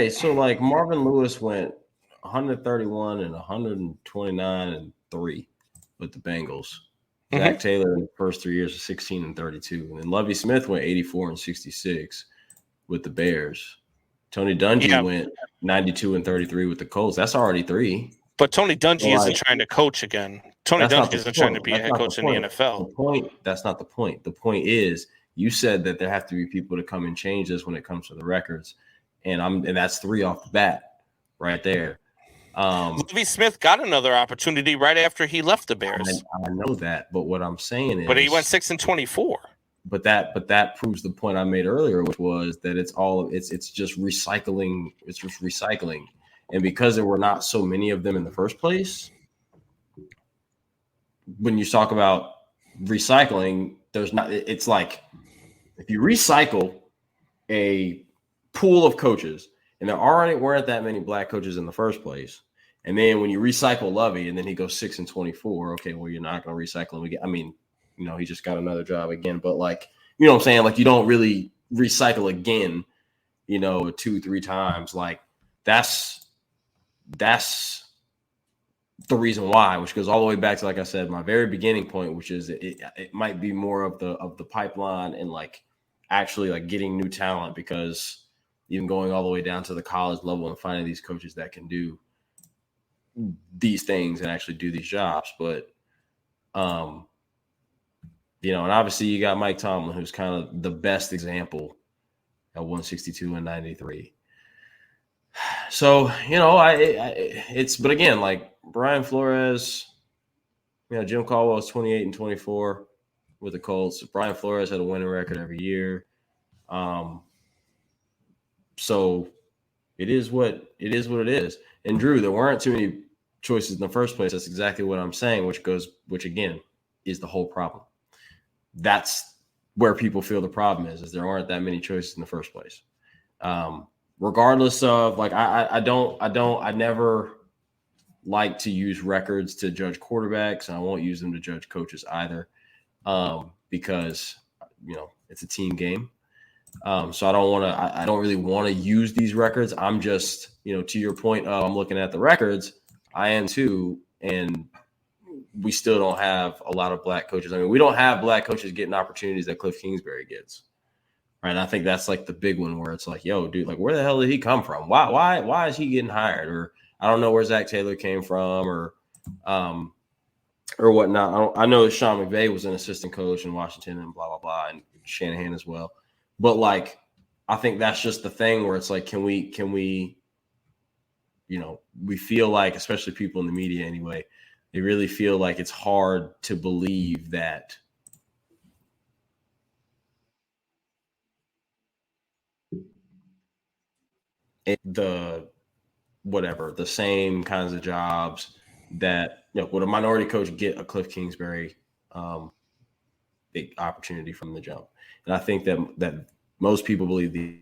so Marvin Lewis went 131 and 129 and 3 with the Bengals. Mm-hmm. Zach Taylor in the first 3 years was 16 and 32. And then Lovie Smith went 84 and 66 with the Bears. Tony Dungy went 92 and 33 with the Colts. That's already 3. But Tony Dungy isn't trying to coach again. Tony Dungy isn't trying to be a head coach in the NFL. That's not the point. The point is, you said that there have to be people to come and change this when it comes to the records. And that's 3 off the bat right there. Lovie Smith got another opportunity right after he left the Bears. I know that, but what I'm saying is, but he went 6 and 24. But that proves the point I made earlier, which was that it's just recycling. It's just recycling, and because there were not so many of them in the first place, when you talk about recycling, there's not. It's like if you recycle a pool of coaches, and there weren't that many black coaches in the first place. And then when you recycle Lovey, and then he goes 6 and 24, okay, well, you're not going to recycle him again. I mean, he just got another job again. But what I'm saying? You don't really recycle again, 2-3 times. That's the reason why, which goes all the way back to, like I said, my very beginning point, which is it might be more of the pipeline and actually getting new talent, because even going all the way down to the college level and finding these coaches that can do these things and actually do these jobs. But, and obviously you got Mike Tomlin, who's kind of the best example at 162 and 93. So, but again, Brian Flores, Jim Caldwell is 28 and 24 with the Colts. Brian Flores had a winning record every year. So it is what it is. And Drew, there weren't too many choices in the first place. That's exactly what I'm saying, which again is the whole problem. That's where people feel the problem is there aren't that many choices in the first place. Regardless of I never like to use records to judge quarterbacks, and I won't use them to judge coaches either, because it's a team game. So I don't really want to use these records. I'm just, to your point, I'm looking at the records. I am too. And we still don't have a lot of black coaches. I mean, we don't have black coaches getting opportunities that Cliff Kingsbury gets. Right. And I think that's the big one where it's yo, dude, where the hell did he come from? Why is he getting hired? Or I don't know where Zach Taylor came from, or, or whatnot. I know Sean McVay was an assistant coach in Washington and blah, blah, blah, and Shanahan as well. But, like, I think that's just the thing where it's like, can we, you know, we feel like, especially people in the media anyway, they really feel like it's hard to believe that the same kinds of jobs that, you know, would a minority coach get a Cliff Kingsbury big opportunity from the jump. And I think that most people believe the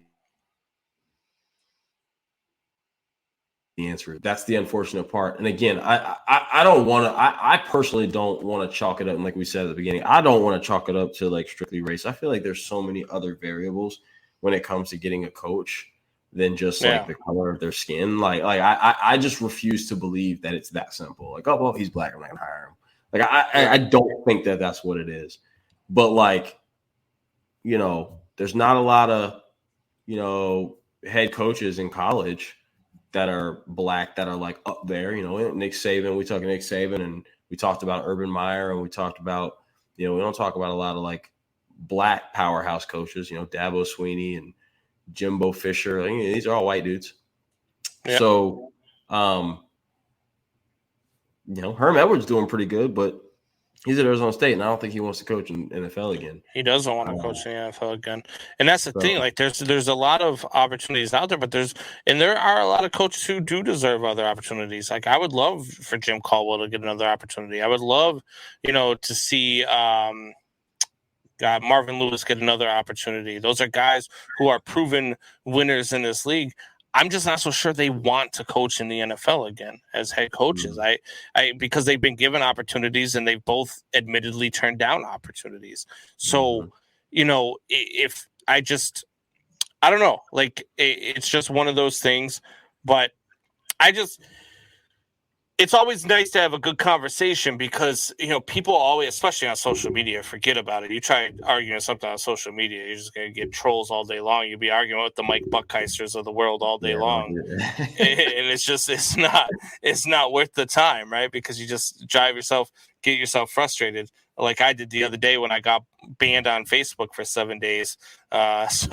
answer. That's the unfortunate part. And again, I don't want to, I personally don't want to chalk it up. And like we said at the beginning, I don't want to chalk it up to like strictly race. I feel like there's so many other variables when it comes to getting a coach than just like the color of their skin. Like I just refuse to believe that it's that simple. Like, oh, well, he's black, I'm not gonna hire him. Like I don't think that that's what it is. But like, you know, there's not a lot of, you know, head coaches in college that are black that are like up there. You know, Nick Saban. We talked Nick Saban, and we talked about Urban Meyer, and we talked about, you know, we don't talk about a lot of like black powerhouse coaches. You know, Dabo Swinney and Jimbo Fisher. I mean, these are all white dudes. Yep. So, you know, Herm Edwards doing pretty good, but he's at Arizona State, and I don't think he wants to coach in NFL again. He doesn't want to coach in the NFL again, and that's the thing. Like, there's a lot of opportunities out there, but there are a lot of coaches who do deserve other opportunities. Like, I would love for Jim Caldwell to get another opportunity. I would love, you know, to see Marvin Lewis get another opportunity. Those are guys who are proven winners in this league. I'm just not so sure they want to coach in the NFL again as head coaches. Mm-hmm. Because they've been given opportunities and they've both admittedly turned down opportunities. So, you know, I don't know, like it's just one of those things, but it's always nice to have a good conversation because, you know, people always, especially on social media, forget about it. You try arguing something on social media, you're just going to get trolls all day long. You'll be arguing with the Mike Buckheisters of the world all day long. And it's not worth the time, right? Because you just get yourself frustrated. Like I did the other day when I got banned on Facebook for 7 days. What?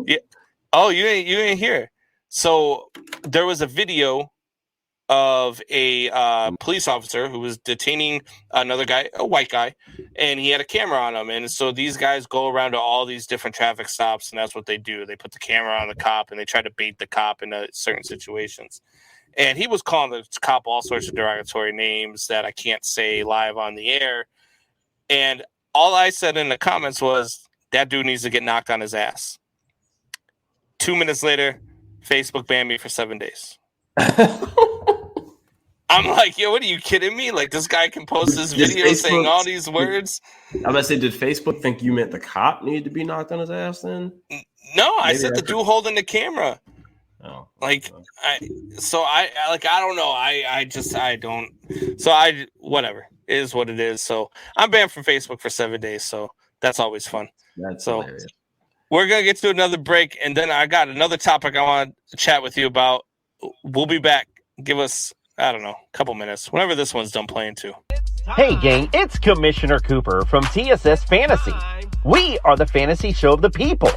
Yeah. Oh, you ain't here. So there was a video of a police officer who was detaining another guy, a white guy, and he had a camera on him. And so these guys go around to all these different traffic stops, and that's what they do. They put the camera on the cop, and they try to bait the cop in certain situations. And he was calling the cop all sorts of derogatory names that I can't say live on the air. And all I said in the comments was, that dude needs to get knocked on his ass. 2 minutes later, Facebook banned me for 7 days. I'm like, yo, what are you kidding me? Like, this guy can post this video saying all these words. I'm about to say, did Facebook think you meant the cop needed to be knocked on his ass then? No, I said the dude holding the camera. Oh, like, I don't know. I don't. So whatever. It is what it is. So I'm banned from Facebook for 7 days. So that's always fun. That's hilarious. We're going to get to another break. And then I got another topic I want to chat with you about. We'll be back. Give us, I don't know, a couple minutes. Whenever this one's done playing too. Hey gang, it's Commissioner Cooper from TSS Fantasy. We are the fantasy show of the people.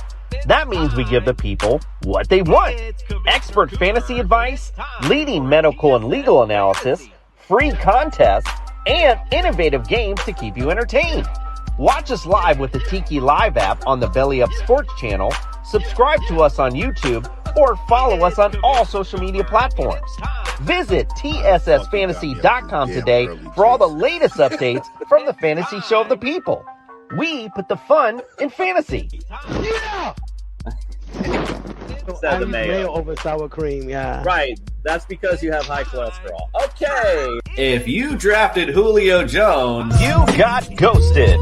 That means we give the people what they want. Expert fantasy advice, leading medical and legal analysis, free contests, and innovative games to keep you entertained. Watch us live with the Tiki Live app on the Belly Up Sports channel, subscribe to us on YouTube, or follow us on all social media platforms. Visit TSSFantasy.com today for all the latest updates from the fantasy show of the people. We put the fun in fantasy. Yeah! I use mayo over sour cream, yeah. Right. That's because you have high cholesterol. Okay. If you drafted Julio Jones, you got ghosted.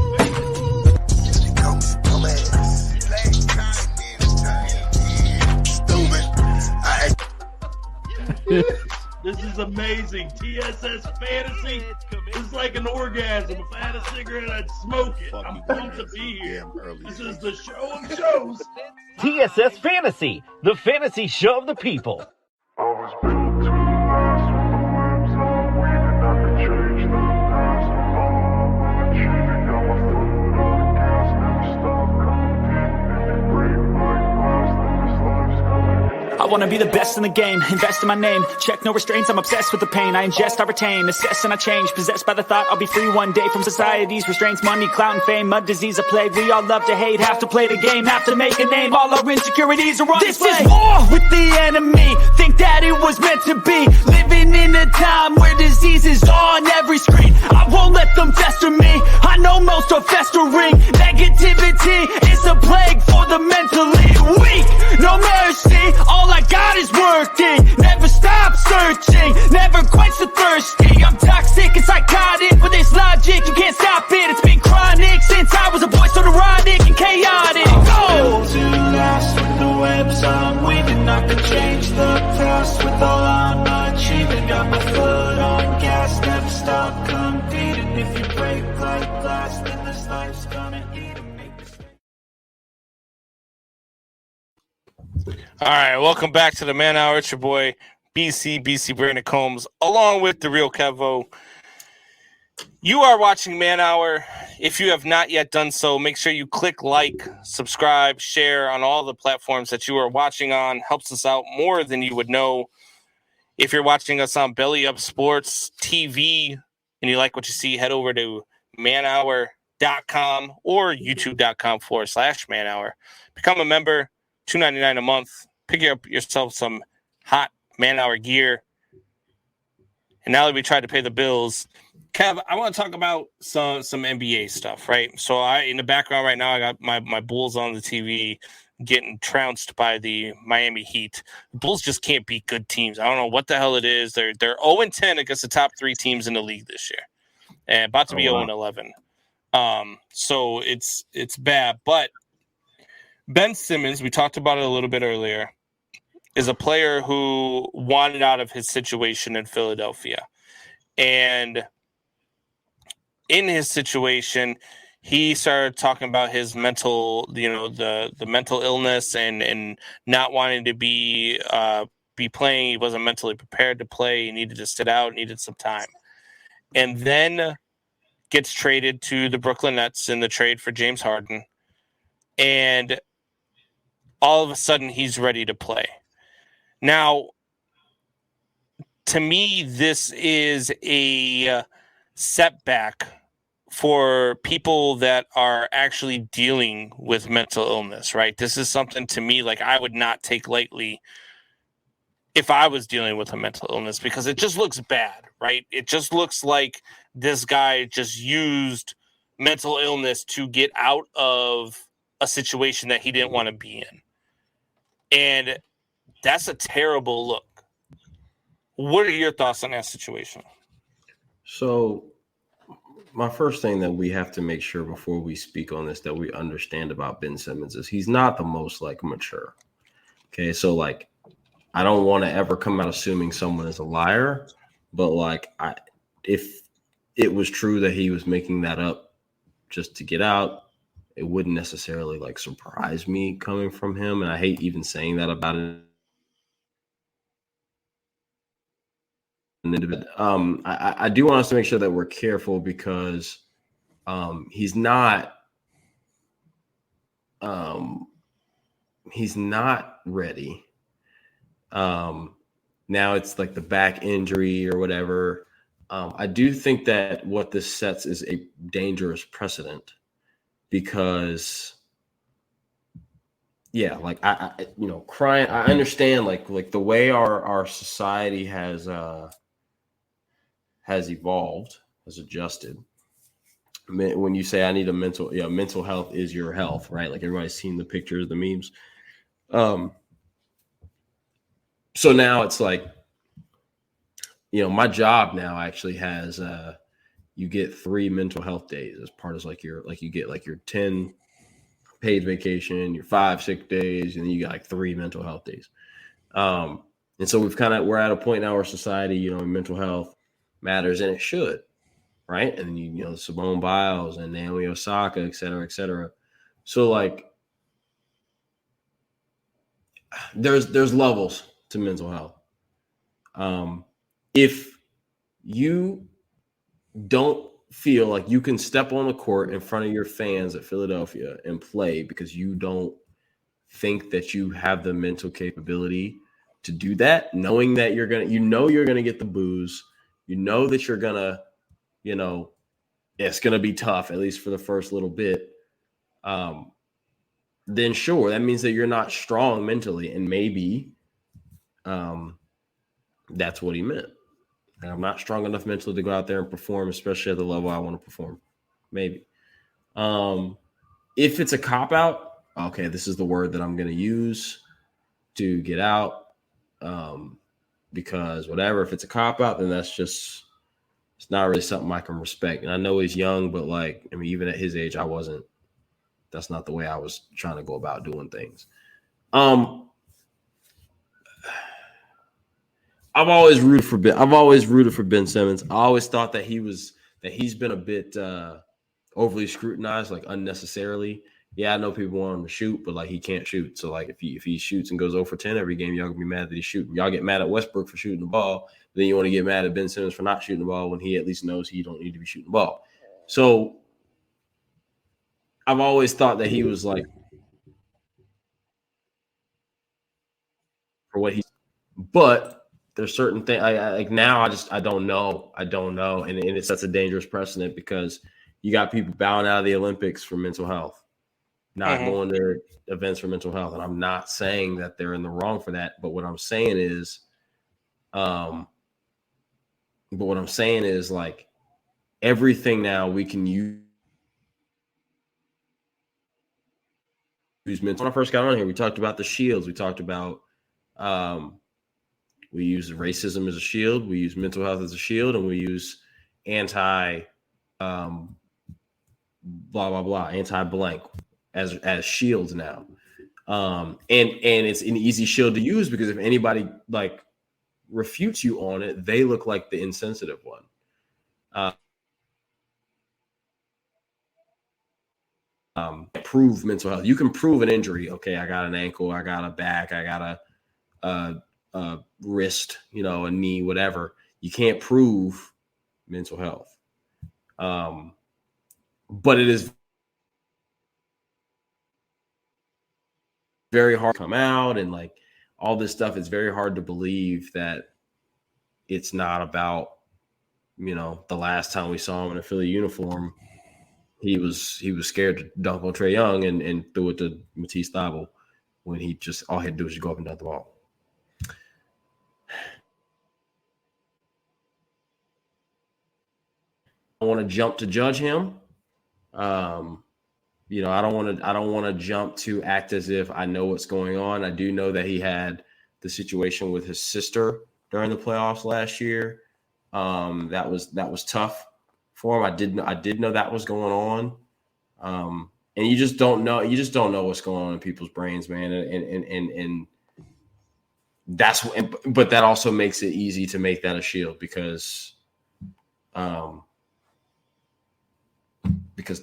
This is amazing. TSS Fantasy is like an orgasm. If I had a cigarette, I'd smoke it. I'm pumped to be here. This is the show of shows. TSS Fantasy, the fantasy show of the people. I was built to last with the whips and the weed and I could wanna be the best in the game, invest in my name, check no restraints, I'm obsessed with the pain. I ingest, I retain, assess and I change, possessed by the thought I'll be free one day from society's restraints. Money, clout and fame, mud, disease, a plague. We all love to hate, have to play the game, have to make a name. All our insecurities are on display. This is war with the enemy, think that it was meant to be. Living in a time where disease is on every screen. I won't let them fester me, I know most are festering. Negativity is a plague for the mentally weak. No mercy, all I got is working. Never stop searching, never quench the thirsty. I'm toxic and psychotic, with this logic you can't stop it. It's been chronic since I was a boy, so neurotic and chaotic. Go! To last with the webs I'm weaving, I could change the past with all I'm achieving. Got my foot on gas, never stop competing. If you break like glass, then this life's gonna eat 'em. All right, welcome back to the Man Hour. It's your boy BC Brandon Combs, along with the real Kevo. You are watching Man Hour. If you have not yet done so, make sure you click like, subscribe, share on all the platforms that you are watching on. Helps us out more than you would know. If you're watching us on Belly Up Sports TV and you like what you see, head over to manhour.com or youtube.com/manhour. Become a member, $2.99 a month. Pick up yourself some hot Man Hour gear. And now that we tried to pay the bills, Kev, I want to talk about some NBA stuff, right? So in the background right now, I got my Bulls on the TV getting trounced by the Miami Heat. The Bulls just can't beat good teams. I don't know what the hell it is. They're 0-10 against the top 3 teams in the league this year, and about to be 0-11. So it's bad. But Ben Simmons, we talked about it a little bit earlier, is a player who wanted out of his situation in Philadelphia. And in his situation, he started talking about his mental, the mental illness and not wanting to be playing. He wasn't mentally prepared to play. He needed to sit out, needed some time. And then gets traded to the Brooklyn Nets in the trade for James Harden. And all of a sudden, he's ready to play. Now, to me, this is a setback for people that are actually dealing with mental illness, right? This is something to me like I would not take lightly if I was dealing with a mental illness, because it just looks bad, right? It just looks like this guy just used mental illness to get out of a situation that he didn't want to be in. And that's a terrible look. What are your thoughts on that situation? So my first thing that we have to make sure before we speak on this that we understand about Ben Simmons is he's not the most mature. Okay, so I don't want to ever come out assuming someone is a liar, but if it was true that he was making that up just to get out, it wouldn't necessarily surprise me coming from him. And I hate even saying that about it. I do want us to make sure that we're careful because he's not ready. Now it's the back injury or whatever. I do think that what this sets is a dangerous precedent because I crying. I understand the way our society has evolved, has adjusted. I mean, when you say I need a mental health is your health, right? Everybody's seen the pictures, the memes. So now it's my job now actually has you get 3 mental health days as part of you get your 10 paid vacation, your 5 sick days, and then you got 3 mental health days. And so we're at a point now where society, mental health matters, and it should, right? And Simone Biles and Naomi Osaka, et cetera, et cetera. So there's levels to mental health. If you don't feel like you can step on the court in front of your fans at Philadelphia and play because you don't think that you have the mental capability to do that, knowing that you're gonna get the boos, that you're gonna, it's gonna be tough, at least for the first little bit. Then sure, that means that you're not strong mentally, and maybe that's what he meant. And I'm not strong enough mentally to go out there and perform, especially at the level I want to perform. Maybe. If it's a cop out, okay, this is the word that I'm going to use to get out. Because whatever, if it's a cop out, then it's not really something I can respect. And I know he's young, but even at his age, that's not the way I was trying to go about doing things. I've always rooted for Ben Simmons. I always thought that he's been a bit overly scrutinized, unnecessarily. Yeah, I know people want him to shoot, but he can't shoot. So if he shoots and goes 0 for 10 every game, y'all gonna be mad that he's shooting. Y'all get mad at Westbrook for shooting the ball, then you want to get mad at Ben Simmons for not shooting the ball when he at least knows he don't need to be shooting the ball. So I've always thought that he was for what he's, but there's certain things now I don't know. And it sets a dangerous precedent because you got people bowing out of the Olympics for mental health, not going to events for mental health. And I'm not saying that they're in the wrong for that. But what I'm saying is, everything now we can use mental. When I first got on here, we talked about the shields. We talked about, we use racism as a shield. We use mental health as a shield, and we use anti, blah blah blah, anti blank as shields now. And it's an easy shield to use because if anybody refutes you on it, they look like the insensitive one. Prove mental health. You can prove an injury. Okay, I got an ankle, I got a back, I got a wrist, a knee, whatever. You can't prove mental health. But it is very hard to come out and all this stuff. It's very hard to believe that it's not about, the last time we saw him in a Philly uniform, he was scared to dunk on Trae Young and threw it to Matisse Thybulle when he just all he had to do was just go up and dunk the ball. I want to jump to judge him. I don't want to jump to act as if I know what's going on. I do know that he had the situation with his sister during the playoffs last year. That was tough for him. I did know that was going on. And you just don't know. You just don't know what's going on in people's brains, man. And that's but that also makes it easy to make that a shield because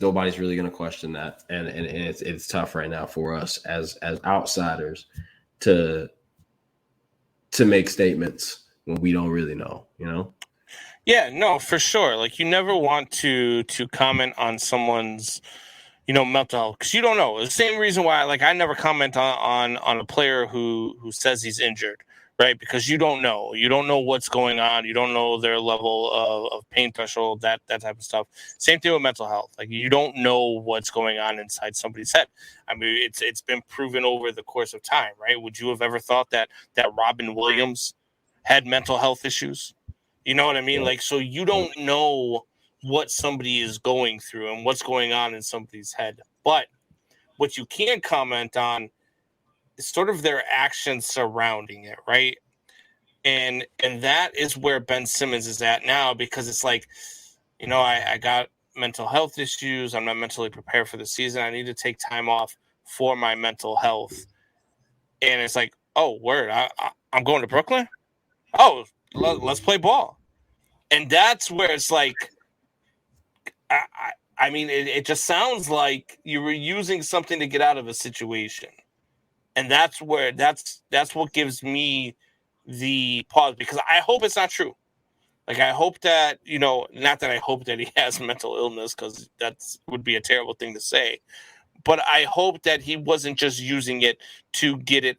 nobody's really going to question that, and it's tough right now for us as outsiders to make statements when we don't really know, Yeah, no, for sure. You never want to comment on someone's, mental health because you don't know. The same reason why, I never comment on a player who says he's injured, right? Because you don't know. You don't know what's going on. You don't know their level of pain threshold, that type of stuff. Same thing with mental health. You don't know what's going on inside somebody's head. I mean, it's been proven over the course of time, right? Would you have ever thought that Robin Williams had mental health issues? You know what I mean? So you don't know what somebody is going through and what's going on in somebody's head. But what you can comment on is sort of their actions surrounding it, right? And that is where Ben Simmons is at now because it's I got mental health issues. I'm not mentally prepared for the season. I need to take time off for my mental health. And it's oh, word, I'm going to Brooklyn? Oh, let's play ball. And that's where it's I mean, it just sounds like you were using something to get out of a situation. And that's where that's what gives me the pause because I hope it's not true. I hope that, not that I hope that he has mental illness because that would be a terrible thing to say. But I hope that he wasn't just using it to get it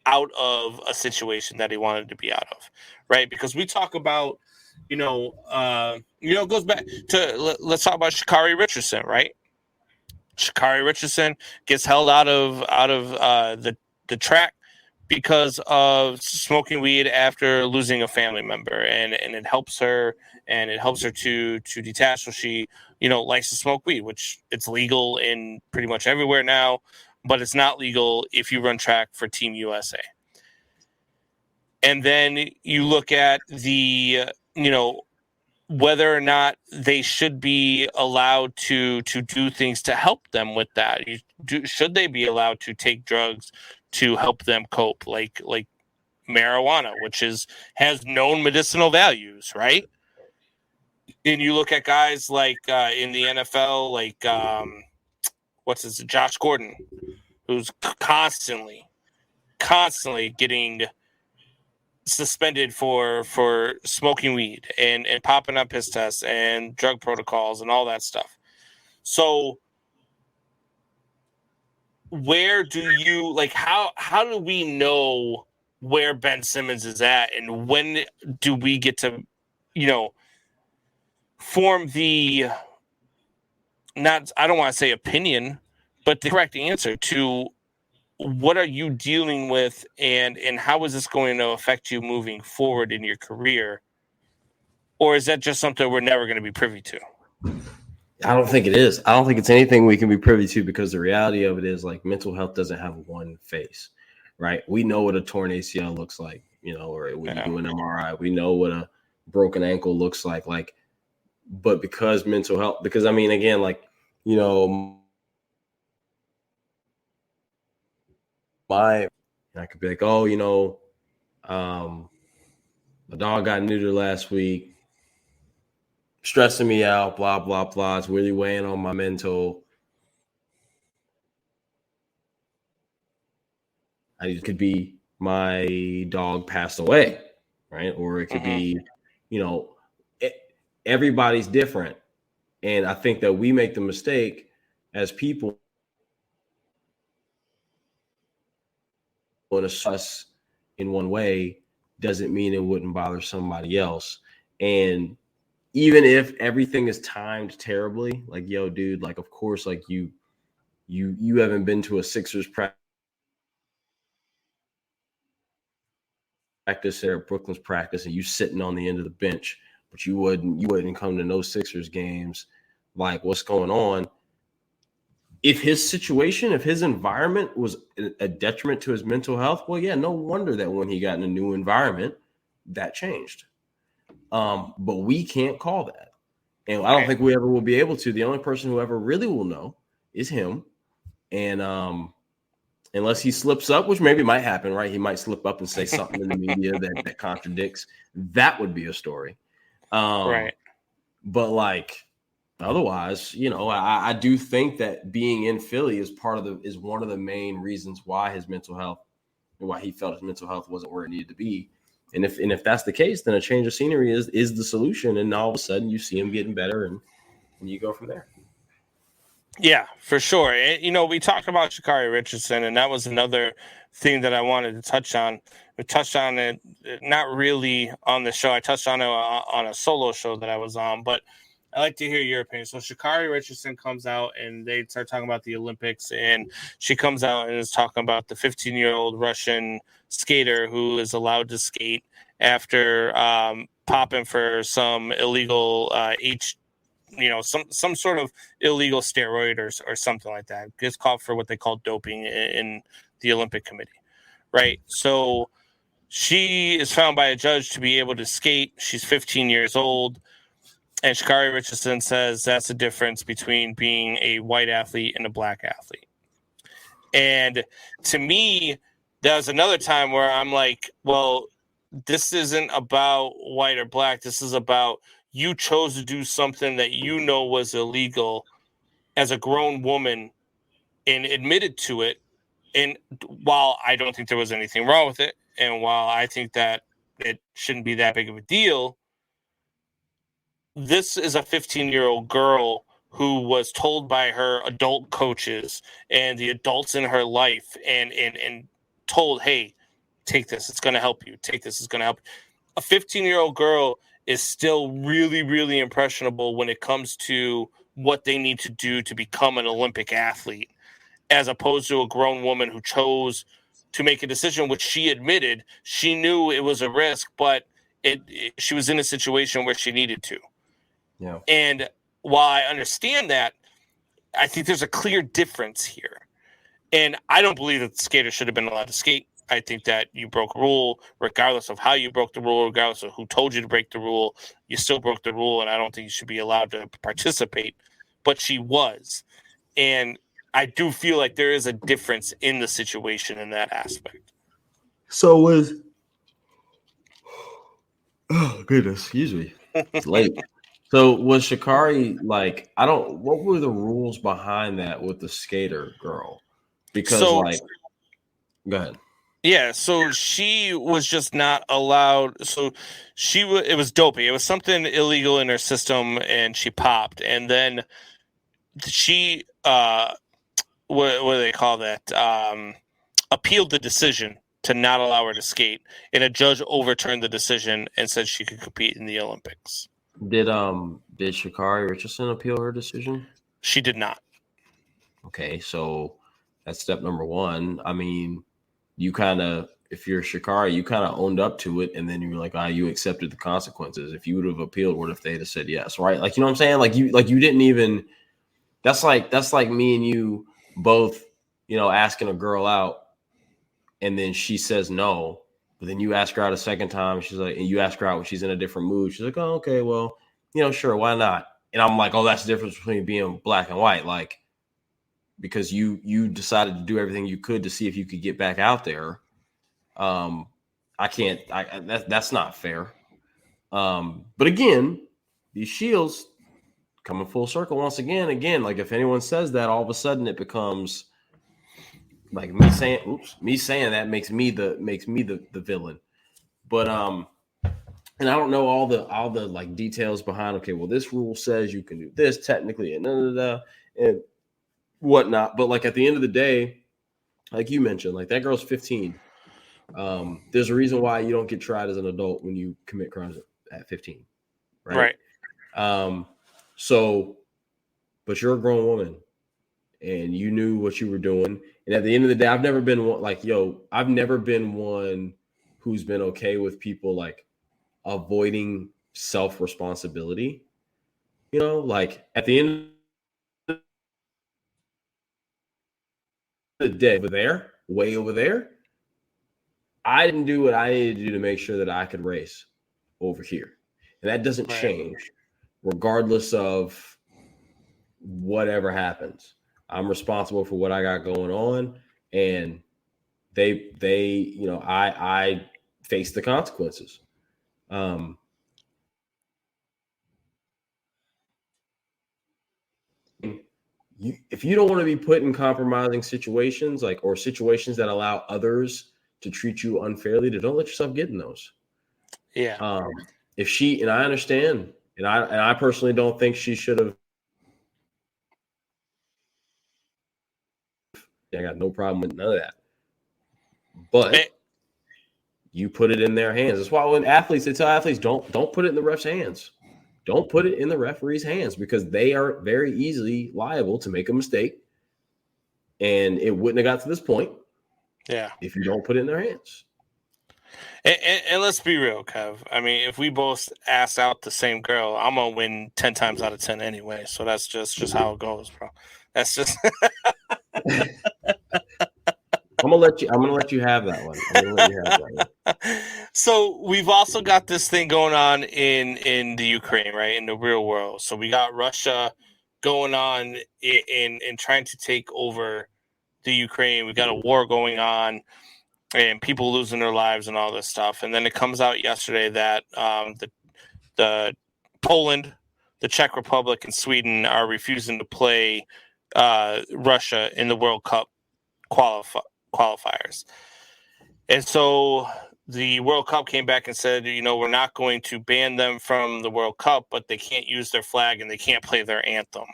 out of a situation that he wanted to be out of, right? Because we talk about, it goes back to, let's talk about Sha'Carri Richardson, right? Sha'Carri Richardson gets held out of the track because of smoking weed after losing a family member, and it helps her to detach. So she, likes to smoke weed, which it's legal in pretty much everywhere now, but it's not legal if you run track for Team USA. And then you look at the, whether or not they should be allowed to do things to help them with that. Should they be allowed to take drugs to help them cope, like marijuana, which has known medicinal values, right? And you look at guys like in the NFL, like Josh Gordon, who's constantly getting suspended for smoking weed and popping up his tests and drug protocols and all that stuff. So where do you, like, how do we know where Ben Simmons is at, and when do we get to, form the, not, I don't want to say opinion, but the correct answer to what are you dealing with, and how is this going to affect you moving forward in your career? Or is that just something we're never going to be privy to? I don't think it is. I don't think it's anything we can be privy to, because the reality of it is, like, mental health doesn't have one face, right? We know what a torn ACL looks like, or when you do an MRI, we know what a broken ankle looks like, but because mental health, because I mean, again, like, I could be like, my dog got neutered last week, stressing me out, blah, blah, blah. It's really weighing on my mental. It could be my dog passed away, right? Or it could be, everybody's different. And I think that we make the mistake as people to assess in one way doesn't mean it wouldn't bother somebody else. And even if everything is timed terribly, like, yo, dude, like, of course, like you haven't been to a Sixers practice or Brooklyn's practice, and you sitting on the end of the bench, but you wouldn't come to no Sixers games. Like, what's going on? If his situation, if his environment was a detriment to his mental health, well, yeah, no wonder that when he got in a new environment, that changed. But we can't call that. And I don't think we ever will be able to. The only person who ever really will know is him. And unless he slips up, which maybe might happen, right? He might slip up and say something in the media that contradicts. That would be a story. Right. But, like, otherwise, I do think that being in Philly is one of the main reasons why his mental health, why he felt his mental health wasn't where it needed to be. And if that's the case, then a change of scenery is the solution. And all of a sudden you see him getting better, and you go from there. Yeah, for sure. We talked about Sha'Carri Richardson, and that was another thing that I wanted to touch on. We touched on it, not really on the show. I touched on it on a solo show that I was on, but I'd like to hear your opinion. So Sha'Carri Richardson comes out, and they start talking about the Olympics, and she comes out and is talking about the 15-year-old Russian skater who is allowed to skate after popping for some illegal some sort of illegal steroid or something like that. It's called for what they call doping in the Olympic Committee, right? So she is found by a judge to be able to skate. She's 15 years old. And Sha'Carri Richardson says that's the difference between being a white athlete and a black athlete. And to me, that was another time where I'm like, well, this isn't about white or black. This is about you chose to do something that was illegal as a grown woman and admitted to it. And while I don't think there was anything wrong with it, and while I think that it shouldn't be that big of a deal, this is a 15-year-old girl who was told by her adult coaches and the adults in her life and told, hey, take this. It's going to help you. Take this. It's going to help. A 15-year-old girl is still really, really impressionable when it comes to what they need to do to become an Olympic athlete, as opposed to a grown woman who chose to make a decision, which she admitted she knew it was a risk, but she was in a situation where she needed to. Yeah. And while I understand that, I think there's a clear difference here. And I don't believe that the skater should have been allowed to skate. I think that you broke a rule, regardless of how you broke the rule, regardless of who told you to break the rule. You still broke the rule, and I don't think you should be allowed to participate. But she was. And I do feel like there is a difference in the situation in that aspect. So was oh goodness, excuse me. It's late. So was Sha'Carri like what were the rules behind that with the skater girl? Because go ahead. Yeah, so she was just not allowed. So it was doping. It was something illegal in her system, and she popped. And then she what do they call that? Appealed the decision to not allow her to skate, and a judge overturned the decision and said she could compete in the Olympics. Did Sha'Carri Richardson appeal her decision? She did not. Okay, so that's step number one. I mean, if you're Sha'Carri, you kind of owned up to it, and then you were like, you accepted the consequences. If you would have appealed, what if they'd have said yes, right? Like, you know what I'm saying? Like you didn't even. That's like me and you both, asking a girl out, and then she says no, but then you ask her out a second time, she's like, and you ask her out when she's in a different mood. She's like, oh, okay, well, sure, why not? And I'm like, oh, that's the difference between being black and white, like. Because you decided to do everything you could to see if you could get back out there. That's not fair. But again, these shields coming full circle once again, like if anyone says that, all of a sudden it becomes like me saying that makes me the villain. But and I don't know all the like details behind, okay, well, this rule says you can do this technically and whatnot, but like at the end of the day, like you mentioned, like that girl's 15. There's a reason why you don't get tried as an adult when you commit crimes at 15, right? So, but you're a grown woman, and you knew what you were doing. And at the end of the day, I've never been one who's been okay with people like avoiding self-responsibility. Like at the end the day way over there, I didn't do what I needed to do to make sure that I could race over here. And that doesn't change regardless of whatever happens. I'm responsible for what I got going on, and I face the consequences. If you don't want to be put in compromising situations, or situations that allow others to treat you unfairly, then don't let yourself get in those. Yeah. If she, and I understand, and I personally don't think she should have. I got no problem with none of that. But you put it in their hands. That's why when they tell athletes, don't put it in the ref's hands. Don't put it in the referee's hands, because they are very easily liable to make a mistake. And it wouldn't have got to this point if you don't put it in their hands. And let's be real, Kev. I mean, if we both ask out the same girl, I'm going to win 10 times out of 10 anyway. So that's just how it goes, bro. That's just... I'm gonna let you have that one. So we've also got this thing going on in the Ukraine, right? In the real world. So we got Russia going on in trying to take over the Ukraine. We got a war going on, and people losing their lives and all this stuff. And then it comes out yesterday that the Poland, the Czech Republic, and Sweden are refusing to play Russia in the World Cup qualifiers. And so the World Cup came back and said, we're not going to ban them from the World Cup, but they can't use their flag and they can't play their anthem.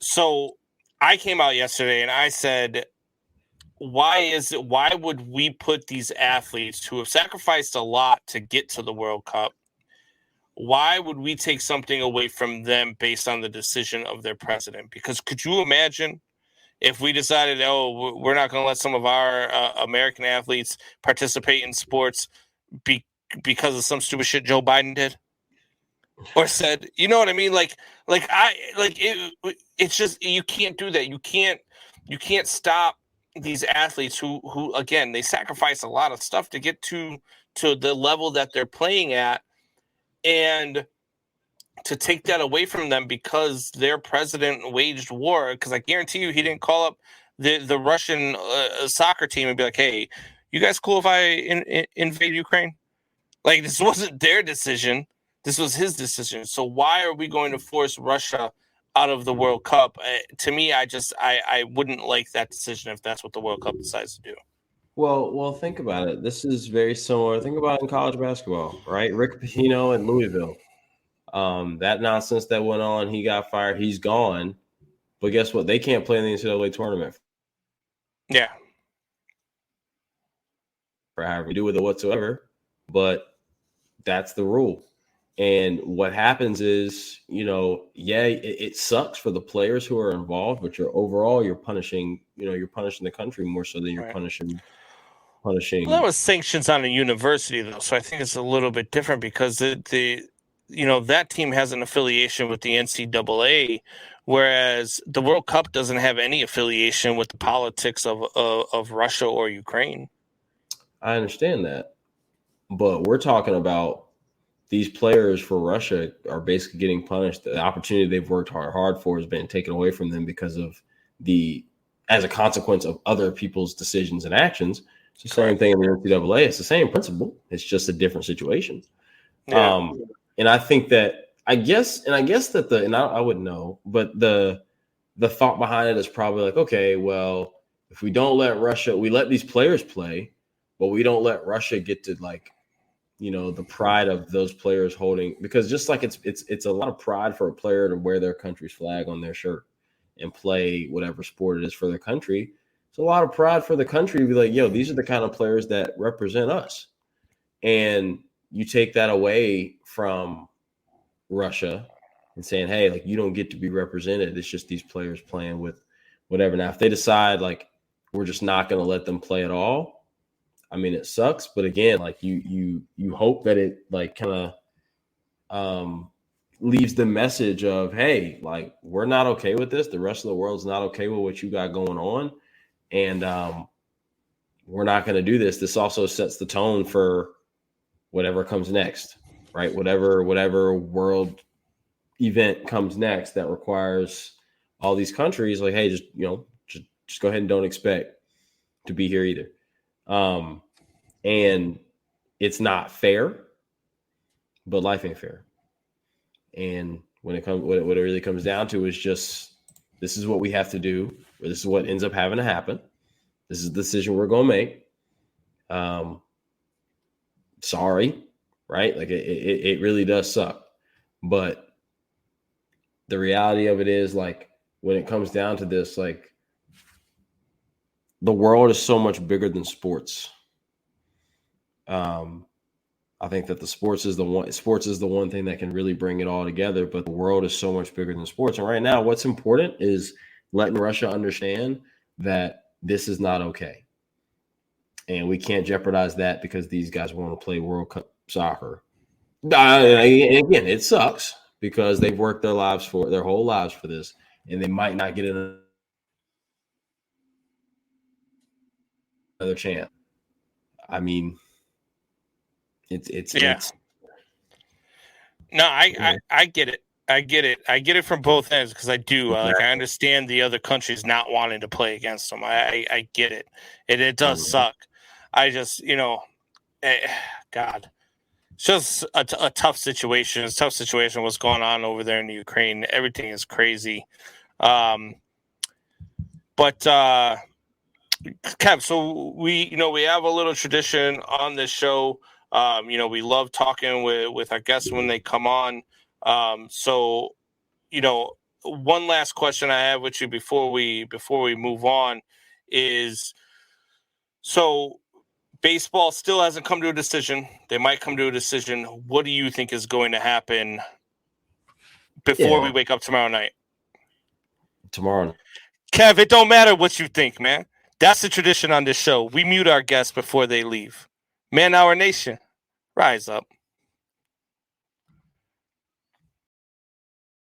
So I came out yesterday and I said, why would we put these athletes who have sacrificed a lot to get to the World Cup, why would we take something away from them based on the decision of their president? Because could you imagine if we decided, oh, we're not going to let some of our American athletes participate in sports because of some stupid shit Joe Biden did or said? You know what I mean? It's just, you can't do that. You can't stop these athletes who again, they sacrifice a lot of stuff to get to the level that they're playing at, and to take that away from them because their president waged war. Because I guarantee you, he didn't call up the Russian soccer team and be like, "Hey, you guys cool if I invade Ukraine?" Like, this wasn't their decision. This was his decision. So why are we going to force Russia out of the World Cup? To me, I wouldn't like that decision if that's what the World Cup decides to do. Well, think about it. This is very similar. Think about it in college basketball, right? Rick Pitino in Louisville. That nonsense that went on, he got fired, he's gone. But guess what? They can't play in the NCAA tournament. Yeah. For however you do with it whatsoever. But that's the rule. And what happens is, it sucks for the players who are involved, but you're punishing the country more so than you're punishing. Well, that was sanctions on a university, though, so I think it's a little bit different because that team has an affiliation with the NCAA, whereas the World Cup doesn't have any affiliation with the politics of Russia or Ukraine. I understand that, but we're talking about these players for Russia are basically getting punished. The opportunity they've worked hard for has been taken away from them because of as a consequence of other people's decisions and actions. It's the same thing in the NCAA. It's the same principle. It's just a different situation. Yeah. And I think that I wouldn't know, but the thought behind it is probably like, okay, well, if we don't let Russia, we let these players play, but we don't let Russia get to the pride of those players holding, because just like it's a lot of pride for a player to wear their country's flag on their shirt and play whatever sport it is for their country. It's a lot of pride for the country to be like, yo, these are the kind of players that represent us. And you take that away from Russia and saying, hey, like, you don't get to be represented. It's just these players playing with whatever. Now, if they decide like we're just not going to let them play at all, I mean, it sucks. But again, like you hope that it like kind of leaves the message of, hey, like, we're not okay with this. The rest of the world's not okay with what you got going on. And we're not going to do this. This also sets the tone for whatever comes next, right? Whatever world event comes next that requires all these countries, like, hey, just go ahead and don't expect to be here either. And it's not fair, but life ain't fair. And when what it really comes down to is just, this is what we have to do, or this is what ends up having to happen. This is the decision we're going to make. Sorry, right? Like it really does suck. But the reality of it is, like, when it comes down to this, like, the world is so much bigger than sports. I think that sports is the one thing that can really bring it all together, but the world is so much bigger than sports. And right now, what's important is letting Russia understand that this is not okay. And we can't jeopardize that because these guys want to play World Cup soccer. Again, it sucks because they've worked their whole lives for this, and they might not get another chance. I mean, it's no, I get it. I get it from both ends, because I do. I understand the other countries not wanting to play against them. I get it. It does suck. I just, God, it's just a tough situation. It's a tough situation what's going on over there in the Ukraine. Everything is crazy. But Kev, so we have a little tradition on this show. We love talking with our guests when they come on. So, one last question I have with you before we move on is, So baseball still hasn't come to a decision. They might come to a decision. What do you think is going to happen before we wake up tomorrow night? Tomorrow. Kev, it don't matter what you think, man. That's the tradition on this show. We mute our guests before they leave. Man Hour Nation, rise up.